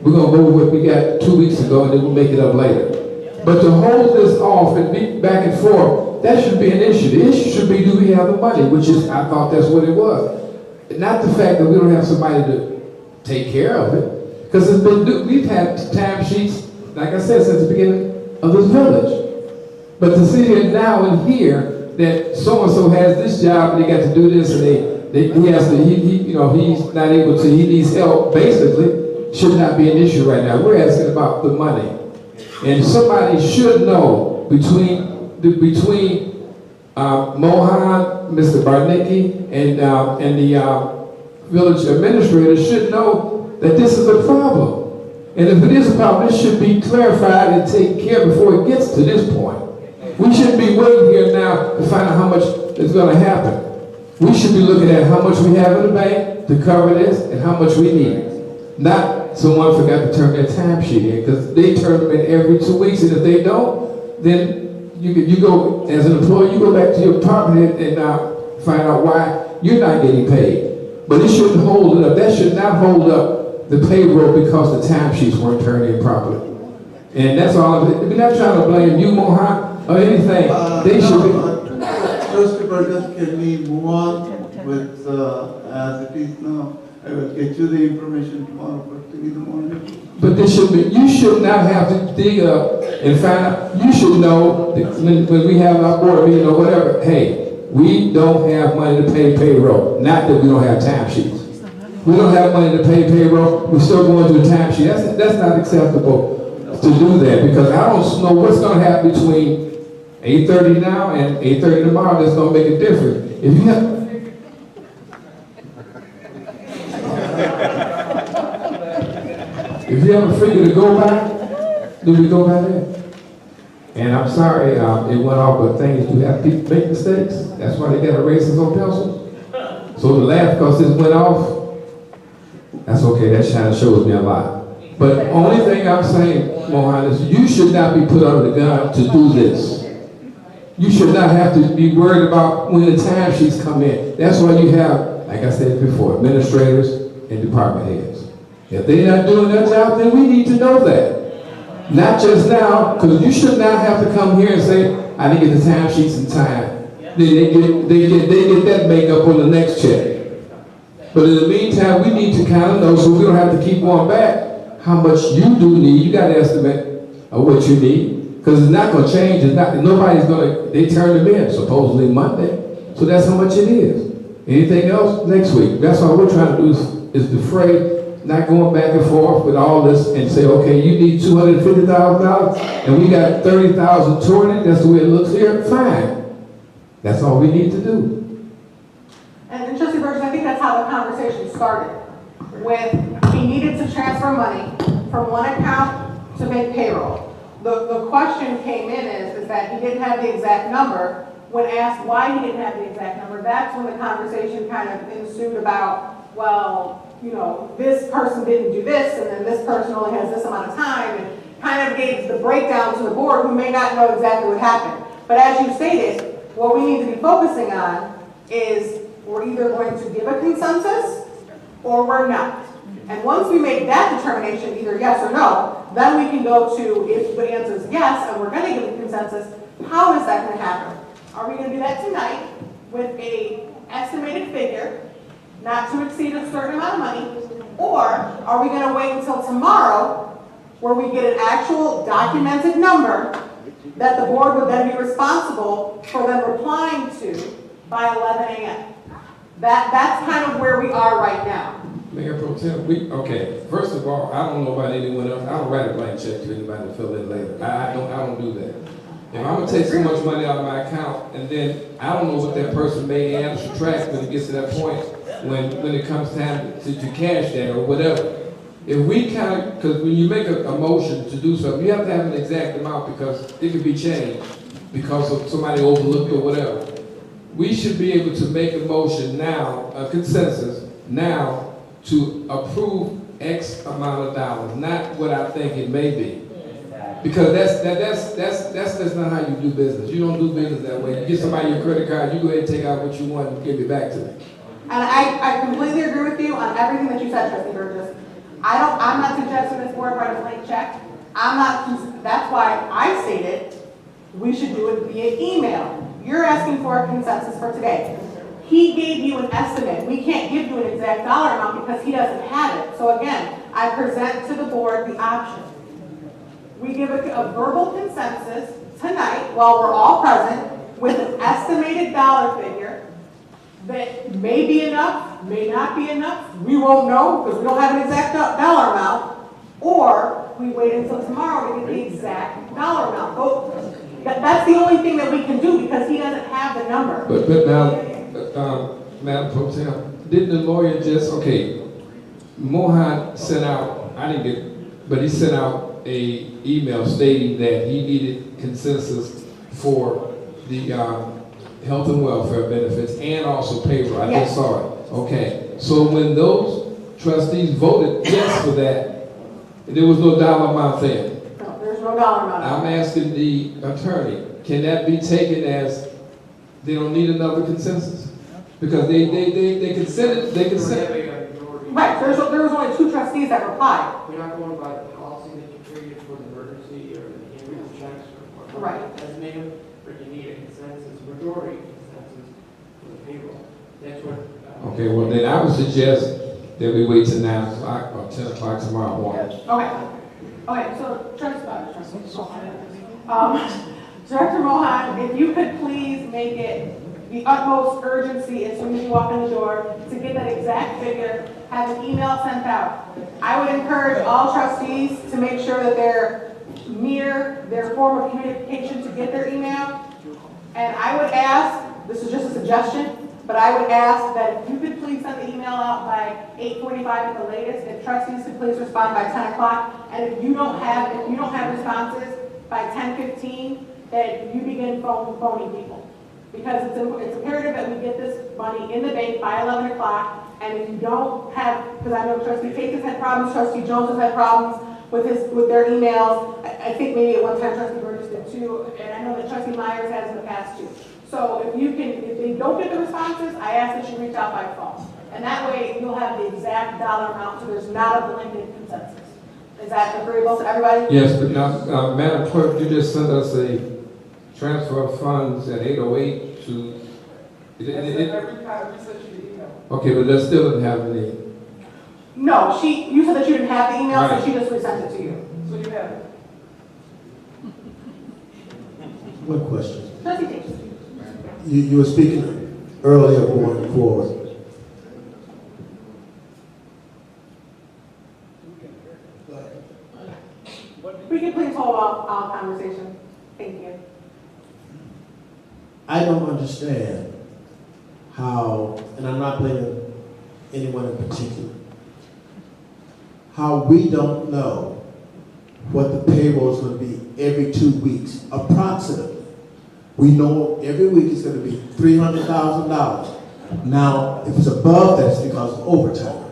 we're going to go with what we got 2 weeks ago, and then we'll make it up later. But to hold this off and be back and forth, that should be an issue. The issue should be, do we have the money? Which is, I thought that's what it was. Not the fact that we don't have somebody to take care of it. Because we've had timesheets, like I said, since the beginning of this village. But to sit here now and hear that so-and-so has this job and they got to do this and he's not able to, he needs help, basically, should not be an issue right now. We're asking about the money. And somebody should know between Mohan, Mr. Barnicki, and the village administrator should know that this is a problem. And if it is a problem, it should be clarified and taken care of before it gets to this point. We shouldn't be waiting here now to find out how much is going to happen. We should be looking at how much we have in the bank to cover this and how much we need. Not someone forgot to turn their timesheet in, because they turn them in every 2 weeks, and if they don't, then you go, as an employee, you go back to your department and find out why you're not getting paid. But it shouldn't hold it up. That should not hold up the payroll because the timesheets weren't turned in properly. And that's all, we're not trying to blame you, Mohan, or anything. They should be. Trustee Burgess, can we move on with, as it is now? I will get you the information tomorrow, first thing in the morning. But this should be, you should not have to dig up and find out, you should know that when we have our board meeting or whatever, hey, we don't have money to pay payroll. Not that we don't have timesheets. We don't have money to pay payroll, we're still going to a timesheet. That's not acceptable to do that, because I don't know what's gonna happen between 8:30 now and 8:30 tomorrow that's gonna make a difference. If you have, if you have a figure to go by, then we go by that. And I'm sorry, it went off, but things do have people make mistakes. That's why they got erasers on pencils. So to laugh because this went off, that's okay, that kind of shows me a lot. But the only thing I'm saying, Mohan, is you should not be put under the gun to do this. You should not have to be worried about when the timesheets come in. That's why you have, like I said before, administrators and department heads. If they're not doing their job, then we need to know that. Not just now, because you should not have to come here and say, I didn't get the timesheets in time. Then they get that makeup on the next check. But in the meantime, we need to kind of know, so we don't have to keep going back, how much you do need. You got an estimate of what you need, because it's not going to change. It's not, nobody's going to, they turn them in supposedly Monday. So that's how much it is. Anything else next week. That's all we're trying to do is defray, not going back and forth with all this and say, okay, you need $250,000 and we got 30,000 toward it. That's the way it looks here. Fine. That's all we need to do. And Trustee Burgess, I think that's how the conversation started. With, he needed to transfer money from one account to make payroll. The question came in is that he didn't have the exact number. When asked why he didn't have the exact number, that's when the conversation kind of ensued about, well, you know, this person didn't do this, and then this person only has this amount of time, and kind of gave the breakdown to the board who may not know exactly what happened. But as you stated, what we need to be focusing on is we're either going to give a consensus or we're not. And once we make that determination, either yes or no, then we can go to, if the answer is yes, and we're going to give a consensus, how is that going to happen? Are we going to do that tonight with a estimated figure, not to exceed a certain amount of money, or are we going to wait until tomorrow where we get an actual documented number that the board would then be responsible for them replying to by 11 a.m.? That's kind of where we are right now. Mayor Pro Tem, okay, first of all, I don't know about anyone else. I don't write a blank check to anybody to fill in later. I don't do that. If I'm gonna take so much money out of my account and then I don't know what that person may add or subtract when it gets to that point, when it comes time to cash that or whatever. If we because when you make a motion to do something, you have to have an exact amount because it can be changed because of somebody overlooked or whatever. We should be able to make a motion now, a consensus, now to approve X amount of dollars, not what I think it may be. Because that's not how you do business. You don't do business that way. You get somebody your credit card, you go ahead and take out what you want and give it back to them. And I completely agree with you on everything that you said, Trustee Burgess. I'm not suggesting this board write a blank check. That's why I stated we should do it via email. You're asking for a consensus for today. He gave you an estimate. We can't give you an exact dollar amount because he doesn't have it. So again, I present to the board the option. We give a verbal consensus tonight while we're all present with an estimated dollar figure that may be enough, may not be enough. We won't know because we don't have an exact dollar amount. Or we wait until tomorrow to get the exact dollar amount. That's the only thing that we can do because he doesn't have the number. But now, Madam Pro Tem, didn't the lawyer Mohan sent out, but he sent out a email stating that he needed consensus for the health and welfare benefits and also payroll. I just saw it. Okay, so when those trustees voted yes for that, there was no dollar amount there. No, there's no dollar amount. I'm asking the attorney, can that be taken as they don't need another consensus? Because they considered. Right, there was only two trustees trustees that replied. We're not going by the policy that you created for the emergency or the ambulance checks or whatever. Right. Designated, or you need a consensus, majority consensus for the payroll. That's what. Okay, well, then I would suggest that we wait till 9 o'clock or 10 o'clock tomorrow morning. Okay, so Director Mohan, if you could please make it the utmost urgency as soon as you walk in the door to get that exact figure, have an email sent out. I would encourage all trustees to make sure that they're near their form of communication to get their email. And I would ask, this is just a suggestion, but I would ask that if you could please send the email out by 8:45 at the latest, if trustees could please respond by 10 o'clock, and if you don't have responses by 10:15, that you begin phoning people. Because it's imperative that we get this money in the bank by 11 o'clock, and if you don't have, because I know Trustee Tate has had problems, Trustee Jones has had problems with their emails. I think maybe at one time Trustee Burgess did too, and I know that Trustee Myers has in the past too. So if they don't get the responses, I ask that you reach out by phone. And that way you'll have the exact dollar amount, so there's not a blanket consensus. Is that agreeable to everybody? Yes, but now, Madam Clerk, you just sent us a transfer of funds at 8:08 to. Every time we sent you the email. Okay, but that still doesn't have any. No, you said that you didn't have the email, Right. so she just resent it to you. So you have it. One question. Trustee Tate. You were speaking earlier going forward. We can please hold all conversation. Thank you. I don't understand how, and I'm not blaming anyone in particular, how we don't know what the payroll is going to be every 2 weeks, approximately. We know every week it's going to be $300,000. Now, if it's above that, it's because of overtime.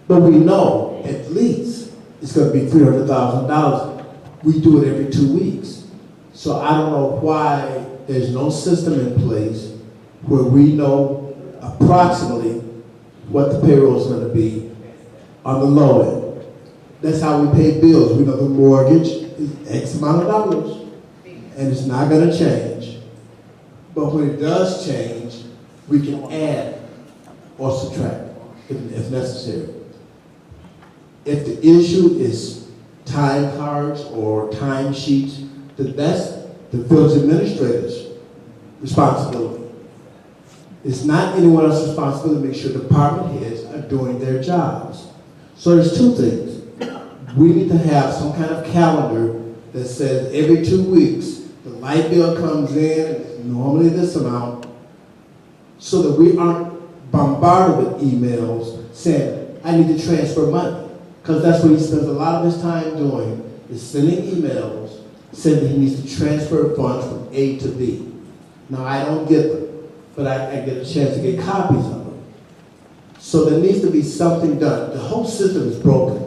But we know at least it's going to be $300,000. We do it every 2 weeks. So I don't know why there's no system in place where we know approximately what the payroll is going to be on the low end. That's how we pay bills. We know the mortgage is X amount of dollars, and it's not going to change. But when it does change, we can add or subtract if necessary. If the issue is time cards or time sheets, then that's the village administrator's responsibility. It's not anyone else's responsibility to make sure department heads are doing their jobs. So there's two things. We need to have some kind of calendar that says every 2 weeks, the light bill comes in, and it's normally this amount, so that we aren't bombarded with emails saying, I need to transfer money. Because that's what he spends a lot of his time doing, is sending emails saying that he needs to transfer funds from A to B. Now, I don't get them, but I get a chance to get copies of them. So there needs to be something done. The whole system is broken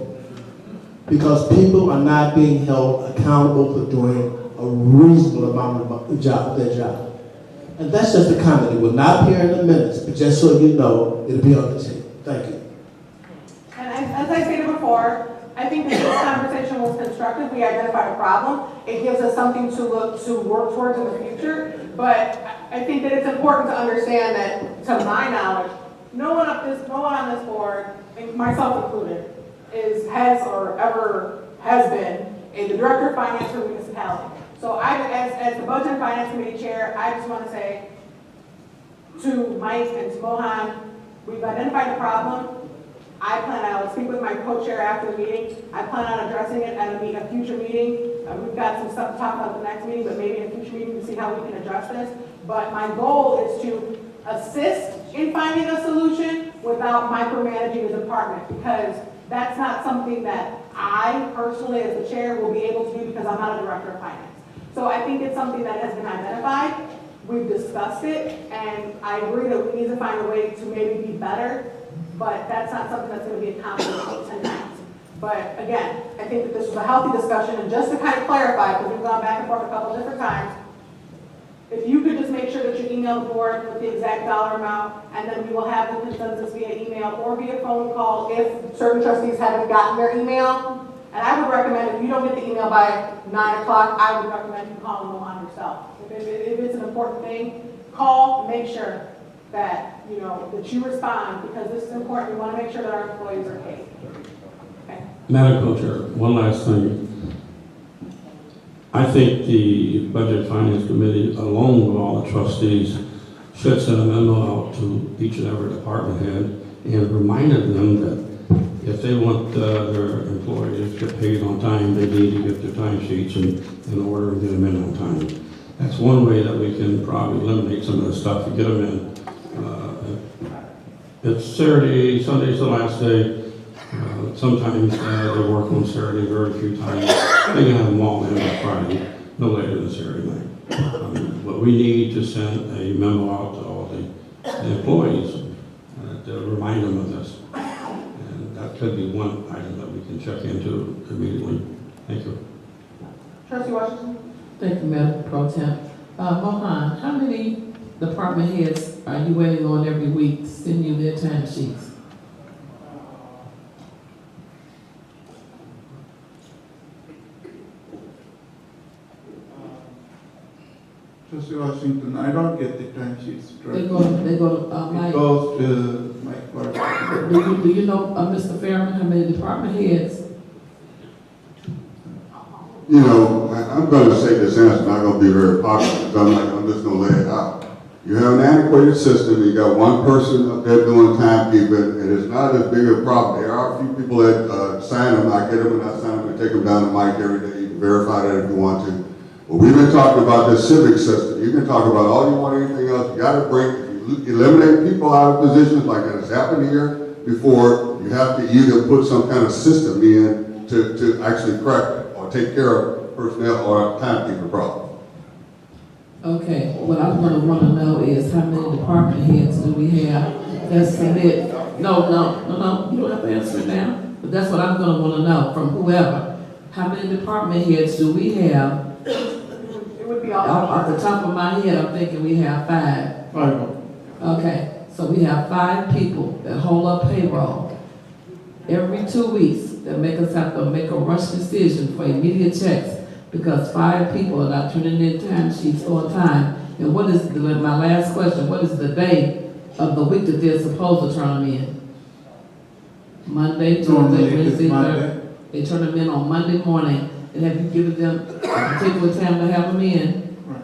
because people are not being held accountable for doing a reasonable amount of their job. And that's just a comment. It will not appear in the minutes, but just so you know, it'll be on the tape. Thank you. And as I stated before, I think that this conversation was constructive. We identified a problem. It gives us something to work towards in the future. But I think that it's important to understand that, to my knowledge, no one on this board, and myself included, has or ever has been the director of finance for the municipality. So as the budget and finance committee chair, I just want to say to Mike and to Mohan, we've identified the problem. I will speak with my co-chair after the meeting. I plan on addressing it at a future meeting. We've got some stuff to talk about at the next meeting, but maybe in a future meeting to see how we can address this. But my goal is to assist in finding a solution without micromanaging the department, because that's not something that I personally, as the chair, will be able to do because I'm not a director of finance. So I think it's something that has been identified. We've discussed it, and I agree that we need to find a way to maybe be better. But that's not something that's going to be accomplished tonight. But again, I think that this was a healthy discussion, and just to kind of clarify, because we've gone back and forth a couple different times, if you could just make sure that should email the board with the exact dollar amount, and then we will have the consensus via email or via phone call if certain trustees haven't gotten their email. And I would recommend, if you don't get the email by 9 o'clock, I would recommend you calling them on yourself. If it's an important thing, call, make sure that, you know, that you respond, because this is important. We want to make sure that our employees are paid. Okay. Madam Co-Chair, one last thing. I think the Budget Finance Committee, along with all the trustees, should send a memo out to each and every department head and reminded them that if they want their employees to get paid on time, they need to get their timesheets in order to get them in on time. That's one way that we can probably eliminate some of the stuff and get them in. It's Saturday, Sunday's the last day. Sometimes they work on Saturday very few times. They can have them all in on Friday, no later than Saturday night. But we need to send a memo out to all the employees to remind them of this. And that could be one item that we can check into immediately. Thank you. Trustee Washington? Thank you, Madam Pro Tem. Mohan, how many department heads are you waiting on every week to send you their time sheets? Trustee Washington, I don't get the timesheets. They go to, Mike. It goes to my clerk. Do you know, Mr. Fairman, how many department heads? You know, I'm going to say this answer, not going to be very popular, because I'm just going to lay it out. You have an antiquated system, you got one person up there doing timekeeping, and it's not as big a problem. There are a few people that sign them, I get them and I sign them and take them down to Mike every day. You can verify that if you want to. But we've been talking about this civic system. You can talk about all you want, anything else. You got to bring, if you eliminate people out of positions like that has happened here before, you have to either put some kind of system in to actually correct it or take care of personnel or timekeeper problems. Okay, what I'm gonna wanna know is how many department heads do we have that submit? No, you don't have to answer it now, but that's what I'm gonna wanna know from whoever. How many department heads do we have? It would be all. Off the top of my head, I'm thinking we have 5. 5. Okay, so we have 5 people that hold up payroll every 2 weeks that make us have to make a rush decision for immediate checks because 5 people are not turning in time sheets on time. And what is, my last question, what is the day of the week that they're supposed to turn them in? Monday, Tuesday, Wednesday, Thursday? They turn them in on Monday morning, and have you given them a particular time to have them in? Right.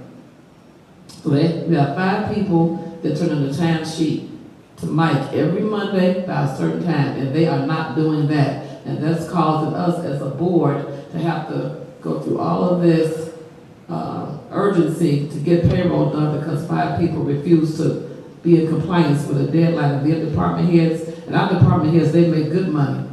So we have 5 people that turn in the time sheet to Mike every Monday by a certain time, and they are not doing that. And that's causing us as a board to have to go through all of this urgency to get payroll done because 5 people refuse to be in compliance with a deadline of their department heads. And our department heads, they make good money.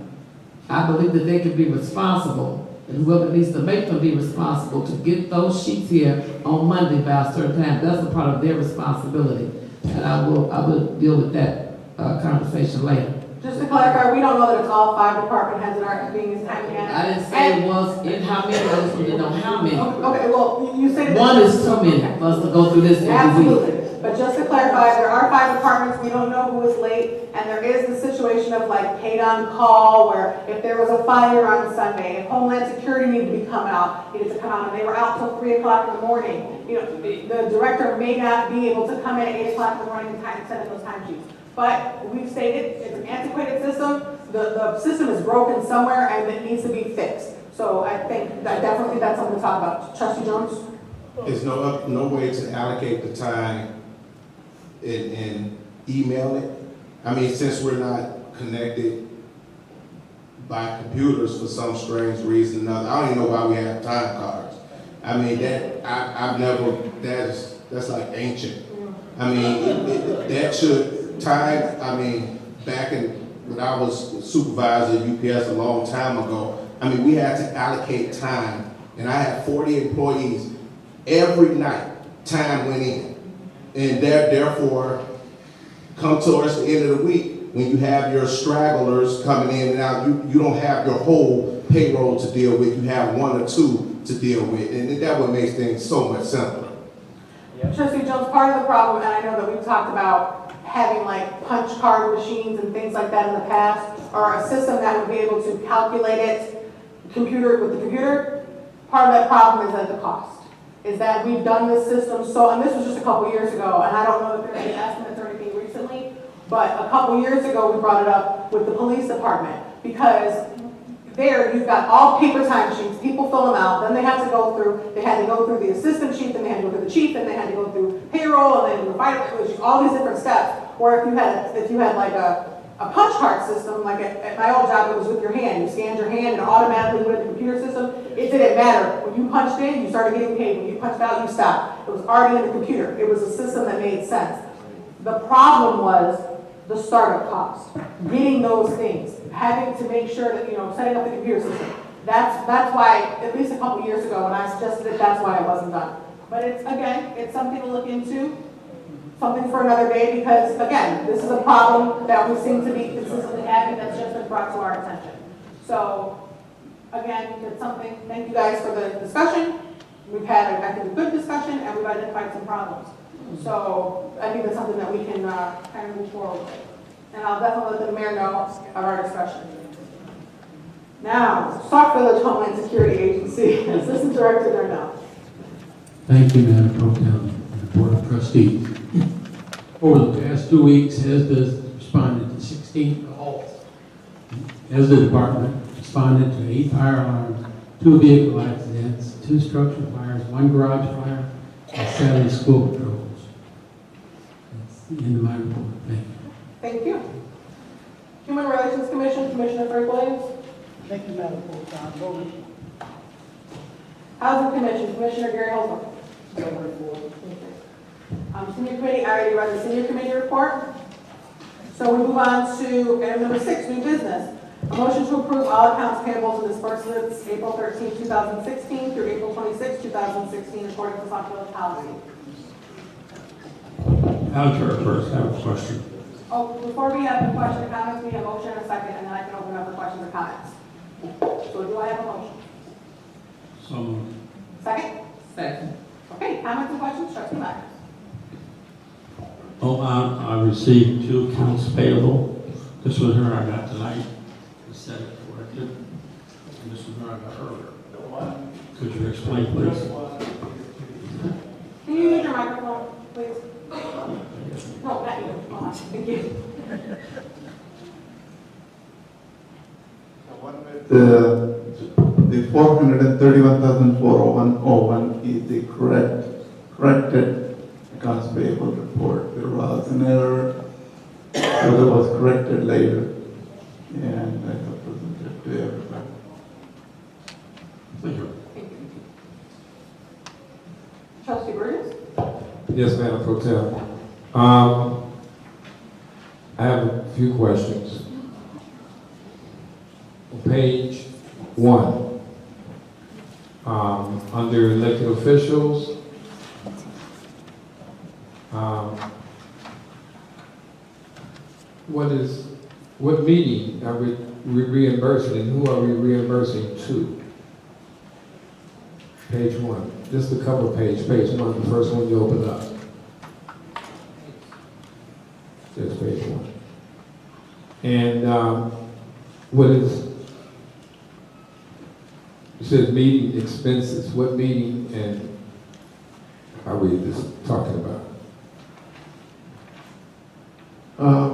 I believe that they can be responsible, and whoever needs to make them be responsible to get those sheets here on Monday by a certain time. That's a part of their responsibility. And I will deal with that conversation later. Just to clarify, we don't know that it's all 5 department heads that are being this time managed. I didn't say it was in how many, I just want to know how many. Okay, well, you said. One is too many for us to go through this every week. Absolutely. But just to clarify, there are 5 departments, we don't know who is late, and there is the situation of like paid on call, where if there was a fire on Sunday, if Homeland Security needed to come out, and they were out till 3 o'clock in the morning, you know, the director may not be able to come in at 8 o'clock in the morning and send in those timesheets. But we've stated, it's an antiquated system, the system is broken somewhere and it needs to be fixed. So I think that definitely that's something to talk about. Trustee Jones? There's no way to allocate the time and email it. I mean, since we're not connected by computers for some strange reason or another, I don't even know why we have time cards. I mean, that's like ancient. I mean, that should, time, I mean, back when I was supervisor at UPS a long time ago, I mean, we had to allocate time, and I had 40 employees. Every night, time went in. And therefore, come towards the end of the week, when you have your stragglers coming in and out, you don't have your whole payroll to deal with. You have 1 or 2 to deal with. And that would make things so much simpler. Trustee Jones, part of the problem, and I know that we've talked about having like punch card machines and things like that in the past, or a system that would be able to calculate it computer with the computer. Part of that problem is at the cost. Is that we've done this system so, and this was just a couple years ago, and I don't know if there's any estimates or anything recently, but a couple years ago we brought it up with the police department because there you've got all paper timesheets, people fill them out, then they had to go through the assistant chief, then they had to go through the chief, then they had to go through payroll, and then the fire, all these different steps. Or if you had like a punch card system, like at my old job, it was with your hand. You scanned your hand and automatically went in the computer system. It didn't matter. When you punched in, you started getting paid. When you punched out, you stopped. It was already in the computer. It was a system that made sense. The problem was the startup cost, getting those things, having to make sure that, setting up the computer system. That's why, at least a couple years ago when I suggested it, that's why it wasn't done. But it's something to look into, something for another day, because again, this is a problem that we seem to be consistently having that's just been brought to our attention. So, again, it's something, thank you guys for the discussion. We've had, I think, a good discussion, and we've identified some problems. So I think that's something that we can kind of move forward with. And I'll definitely let the mayor know of our discussion. Now, Sauk Village Homeland Security Agency, Assistant Director Darnell. Thank you, Madam Pro Tem and the Board of Trustees. Over the past 2 weeks, HESDA responded to 16 calls. HESDA department responded to 8 fire alarms, 2 vehicle accidents, 2 structure fires, 1 garage fire, and 7 school patrols. That's the end of my report. Thank you. Thank you. Human Relations Commission, Commissioner Frank Williams. Thank you, Madam Pro Tem. Housing Commission, Commissioner Gary Holcomb. Senior Committee, I already read the Senior Committee report. So we move on to item number 6, new business. A motion to approve all accounts payables and disbursements April 13, 2016 through April 26, 2016 according to Sauk Village policy. Madam Chair, first, I have a question. Oh, before we have the question and comments, we have a motion and a second, and then I can open up the questions and comments. So do I have a motion? So moved. Second? Second. Okay, comments and questions, Trustee Myers. Oh, I received 2 accounts payable. This was her I got tonight. I said it correctly. And this was her I got earlier. Could you explain, please? Can you use your microphone, please? No, not you. Oh, thank you. The 431,401 is the corrected accounts payable report. There was an error, so that was corrected later, and I have presented to everybody. Thank you. Trustee Burgess? Yes, Madam Pro Tem. I have a few questions. On page 1, under elected officials, what meeting are we reimbursing and who are we reimbursing to? Page 1, just the cover page, page 1, the first one you open up. Just page 1. And what is, it says meeting expenses. What meeting and are we just talking about?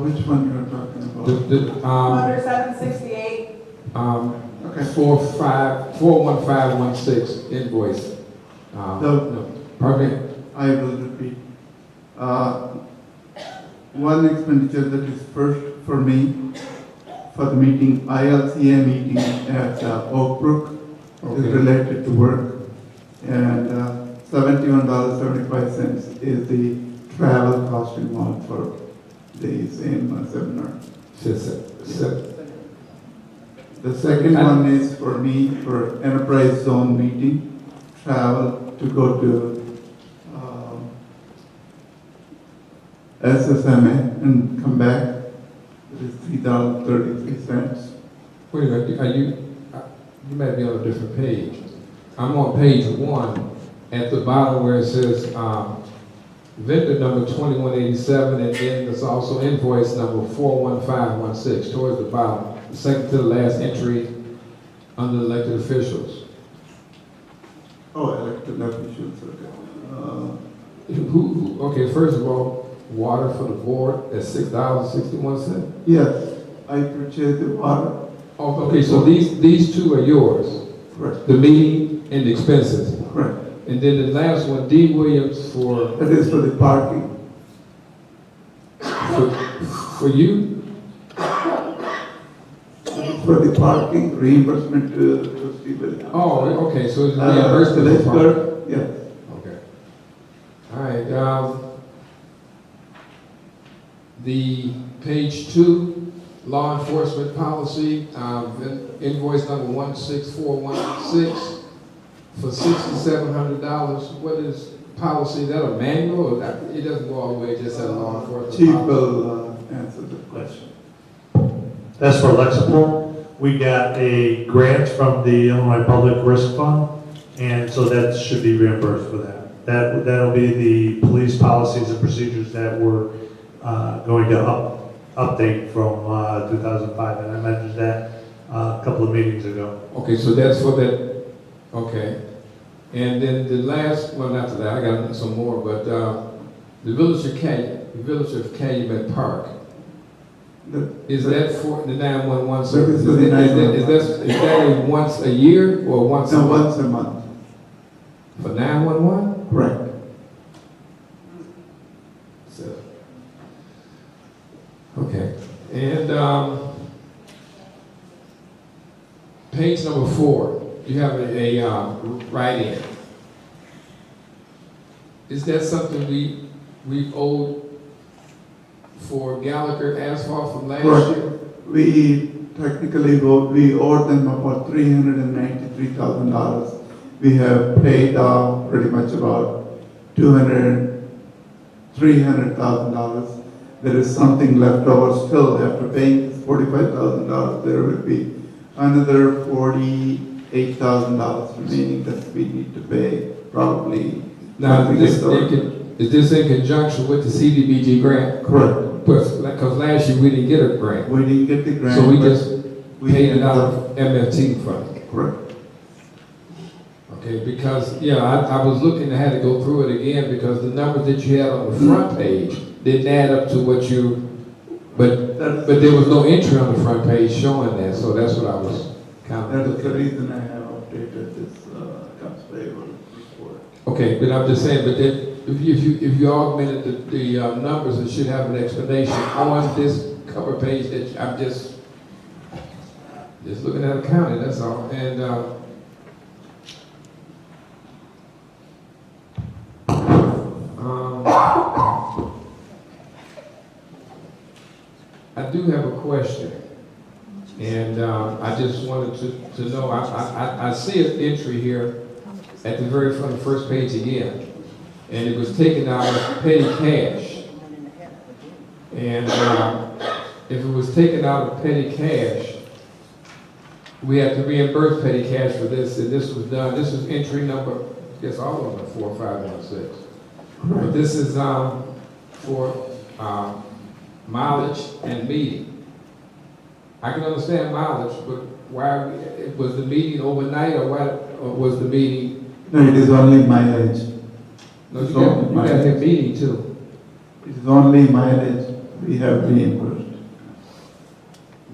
Which one you're talking about? Under 768. Okay. 41516 invoice. No, pardon me. I will repeat. One expenditure that is first for me, for the meeting, ILCA meeting at Oak Brook, is related to work. And $71.75 is the travel cost involved for the same seminar. The second one is for me, for enterprise zone meeting, travel to go to SSMA and come back. It is $3.33. Wait a minute, you might be on a different page. I'm on page 1 at the bottom where it says vendor number 2187, and then there's also invoice number 41516 towards the bottom, the second to the last entry under elected officials. Oh, elected officials, okay. Okay, first of all, water for the board at $6.61. Yes, I purchased the water. Oh, okay, so these two are yours, Correct. the meeting and the expenses. Correct. And then the last one, D. Williams for That is for the parking. for you? For the parking reimbursement to trustee Williams. Oh, okay, so it's reimbursement. That's correct, yes. Okay. All right, the page 2, law enforcement policy, invoice number 16416 for $6,700. What is policy? Is that a manual or that, it doesn't go all the way just as law enforcement? Chief policy? will answer the question. That's for Lexipol. We got a grant from the Illinois Public Risk Fund, and so that should be reimbursed for that. That'll be the police policies and procedures that we're going to update from 2005, and I mentioned that a couple of meetings ago. Okay, so that's for that, okay. And then the last one after that, I got some more, but the Village of Calumet Park, is that for the 911 service? That is for the 911. Is that a once a year or once a No, month? once a month. For 911? Correct. So, okay, and page number 4, you have a write-in. Is that something we've owed for Gallagher asphalt from last Correct. year? We technically we owed them about $393,000. We have paid off pretty much about $300,000. There is something left over still after paying this $45,000. There will be another $48,000 remaining that we need to pay probably. Now, once we get started. is this in conjunction with the CDBG grant? Correct. Because last year we didn't get a grant, We didn't get the grant. so we but just we paid it ended out up- of MFT fund. Correct. Okay, because, yeah, I was looking, I had to go through it again because the numbers that you had on the front page didn't add up to what you, but there was no entry on the front page showing that, so that's what I was kind That of is the looking at. reason I have updated this accounts payable report. Okay, but I'm just saying, but then, if you augmented the numbers, it should have an explanation on this cover page that I'm just looking at accounting, that's all, and, I do have a question, and I just wanted to know, I see an entry here at the very front, the first page again, and it was taken out of petty cash. And if it was taken out of petty cash, we have to reimburse petty cash for this, and this was done, this is entry number, I guess all of them are 4516. But this is for mileage and meeting. I can understand mileage, but why, was the meeting overnight or was the meeting? No, it is only mileage. No, you got a meeting too. It is only mileage we have reimbursed.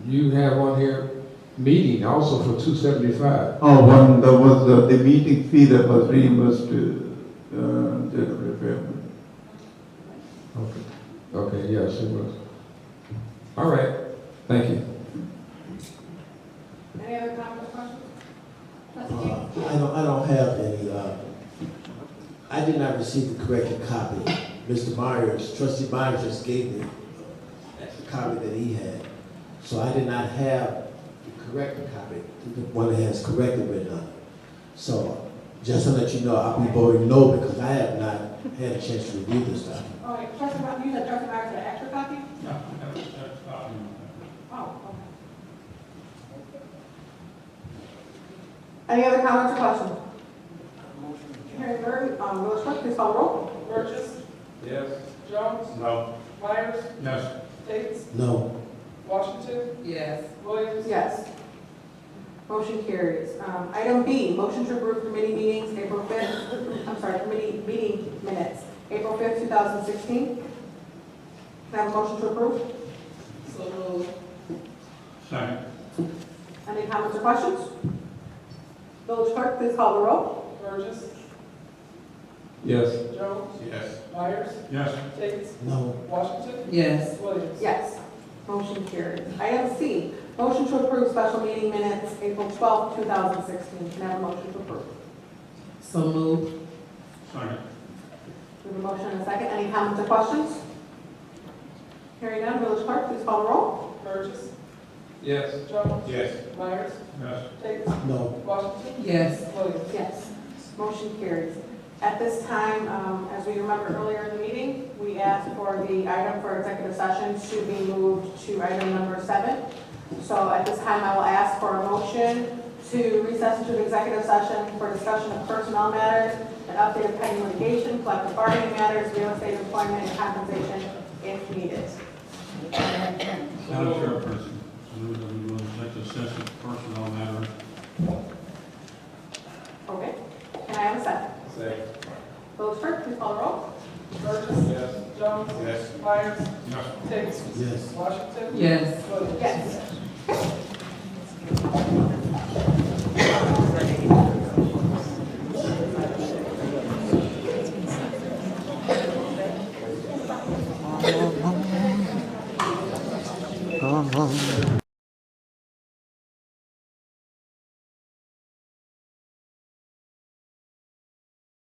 You have on here meeting also for $275. Oh, that was the meeting fee that was reimbursed to J.W. Fairman. Okay, yes, it was. All right, thank you. Any other comments or questions? I don't have any, I did not receive the corrected copy. Mr. Myers, trustee Myers just gave me the copy that he had. So I did not have the corrected copy, the one that has corrected written on it. So just to let you know, I'll be voting no because I have not had a chance to review this stuff. All right, trustee Myers, you said trustee Myers had an extra copy? No, I never said, Oh, okay. Any other comments or questions? Hearing none, Village Clerk, please call the roll. Burgess, Yes. Jones, No. Myers, Yes. Tate, No. Washington, Yes. Williams. Yes. Motion carries. Item B, motion to approve committee meetings, April 5th, I'm sorry, committee meeting minutes, April 5th, 2016. Can I have a motion to approve? So moved. Second. Any comments or questions? Village clerk, please call the roll. Burgess, Yes. Jones, Yes. Myers, Yes. Tate, No. Washington, Yes. Williams. Yes. Motion carries. Item C, motion to approve special meeting minutes, April 12th, 2016. Can I have a motion to approve? So moved. Second. We have a motion and a second. Any comments or questions? Hearing none, village clerk, please call the roll. Burgess, Yes. Jones, Yes. Myers, Yes. Tate, No. Washington, Yes. Williams. Yes. Motion carries. At this time, as we remember earlier in the meeting, we asked for the item for executive session to be moved to item number 7. So at this time, I will ask for a motion to recess into the executive session for discussion of personnel matters and update of pending litigation, collective bargaining matters, real estate employment, and compensation if needed. Madam Chairperson, I move that we go into executive session for personnel matter. Okay. Can I have a second? Second. Village clerk, please call the roll. Burgess, Yes. Jones, Yes. Myers, Yes. Tate, Yes. Washington, Yes. Williams. Yes.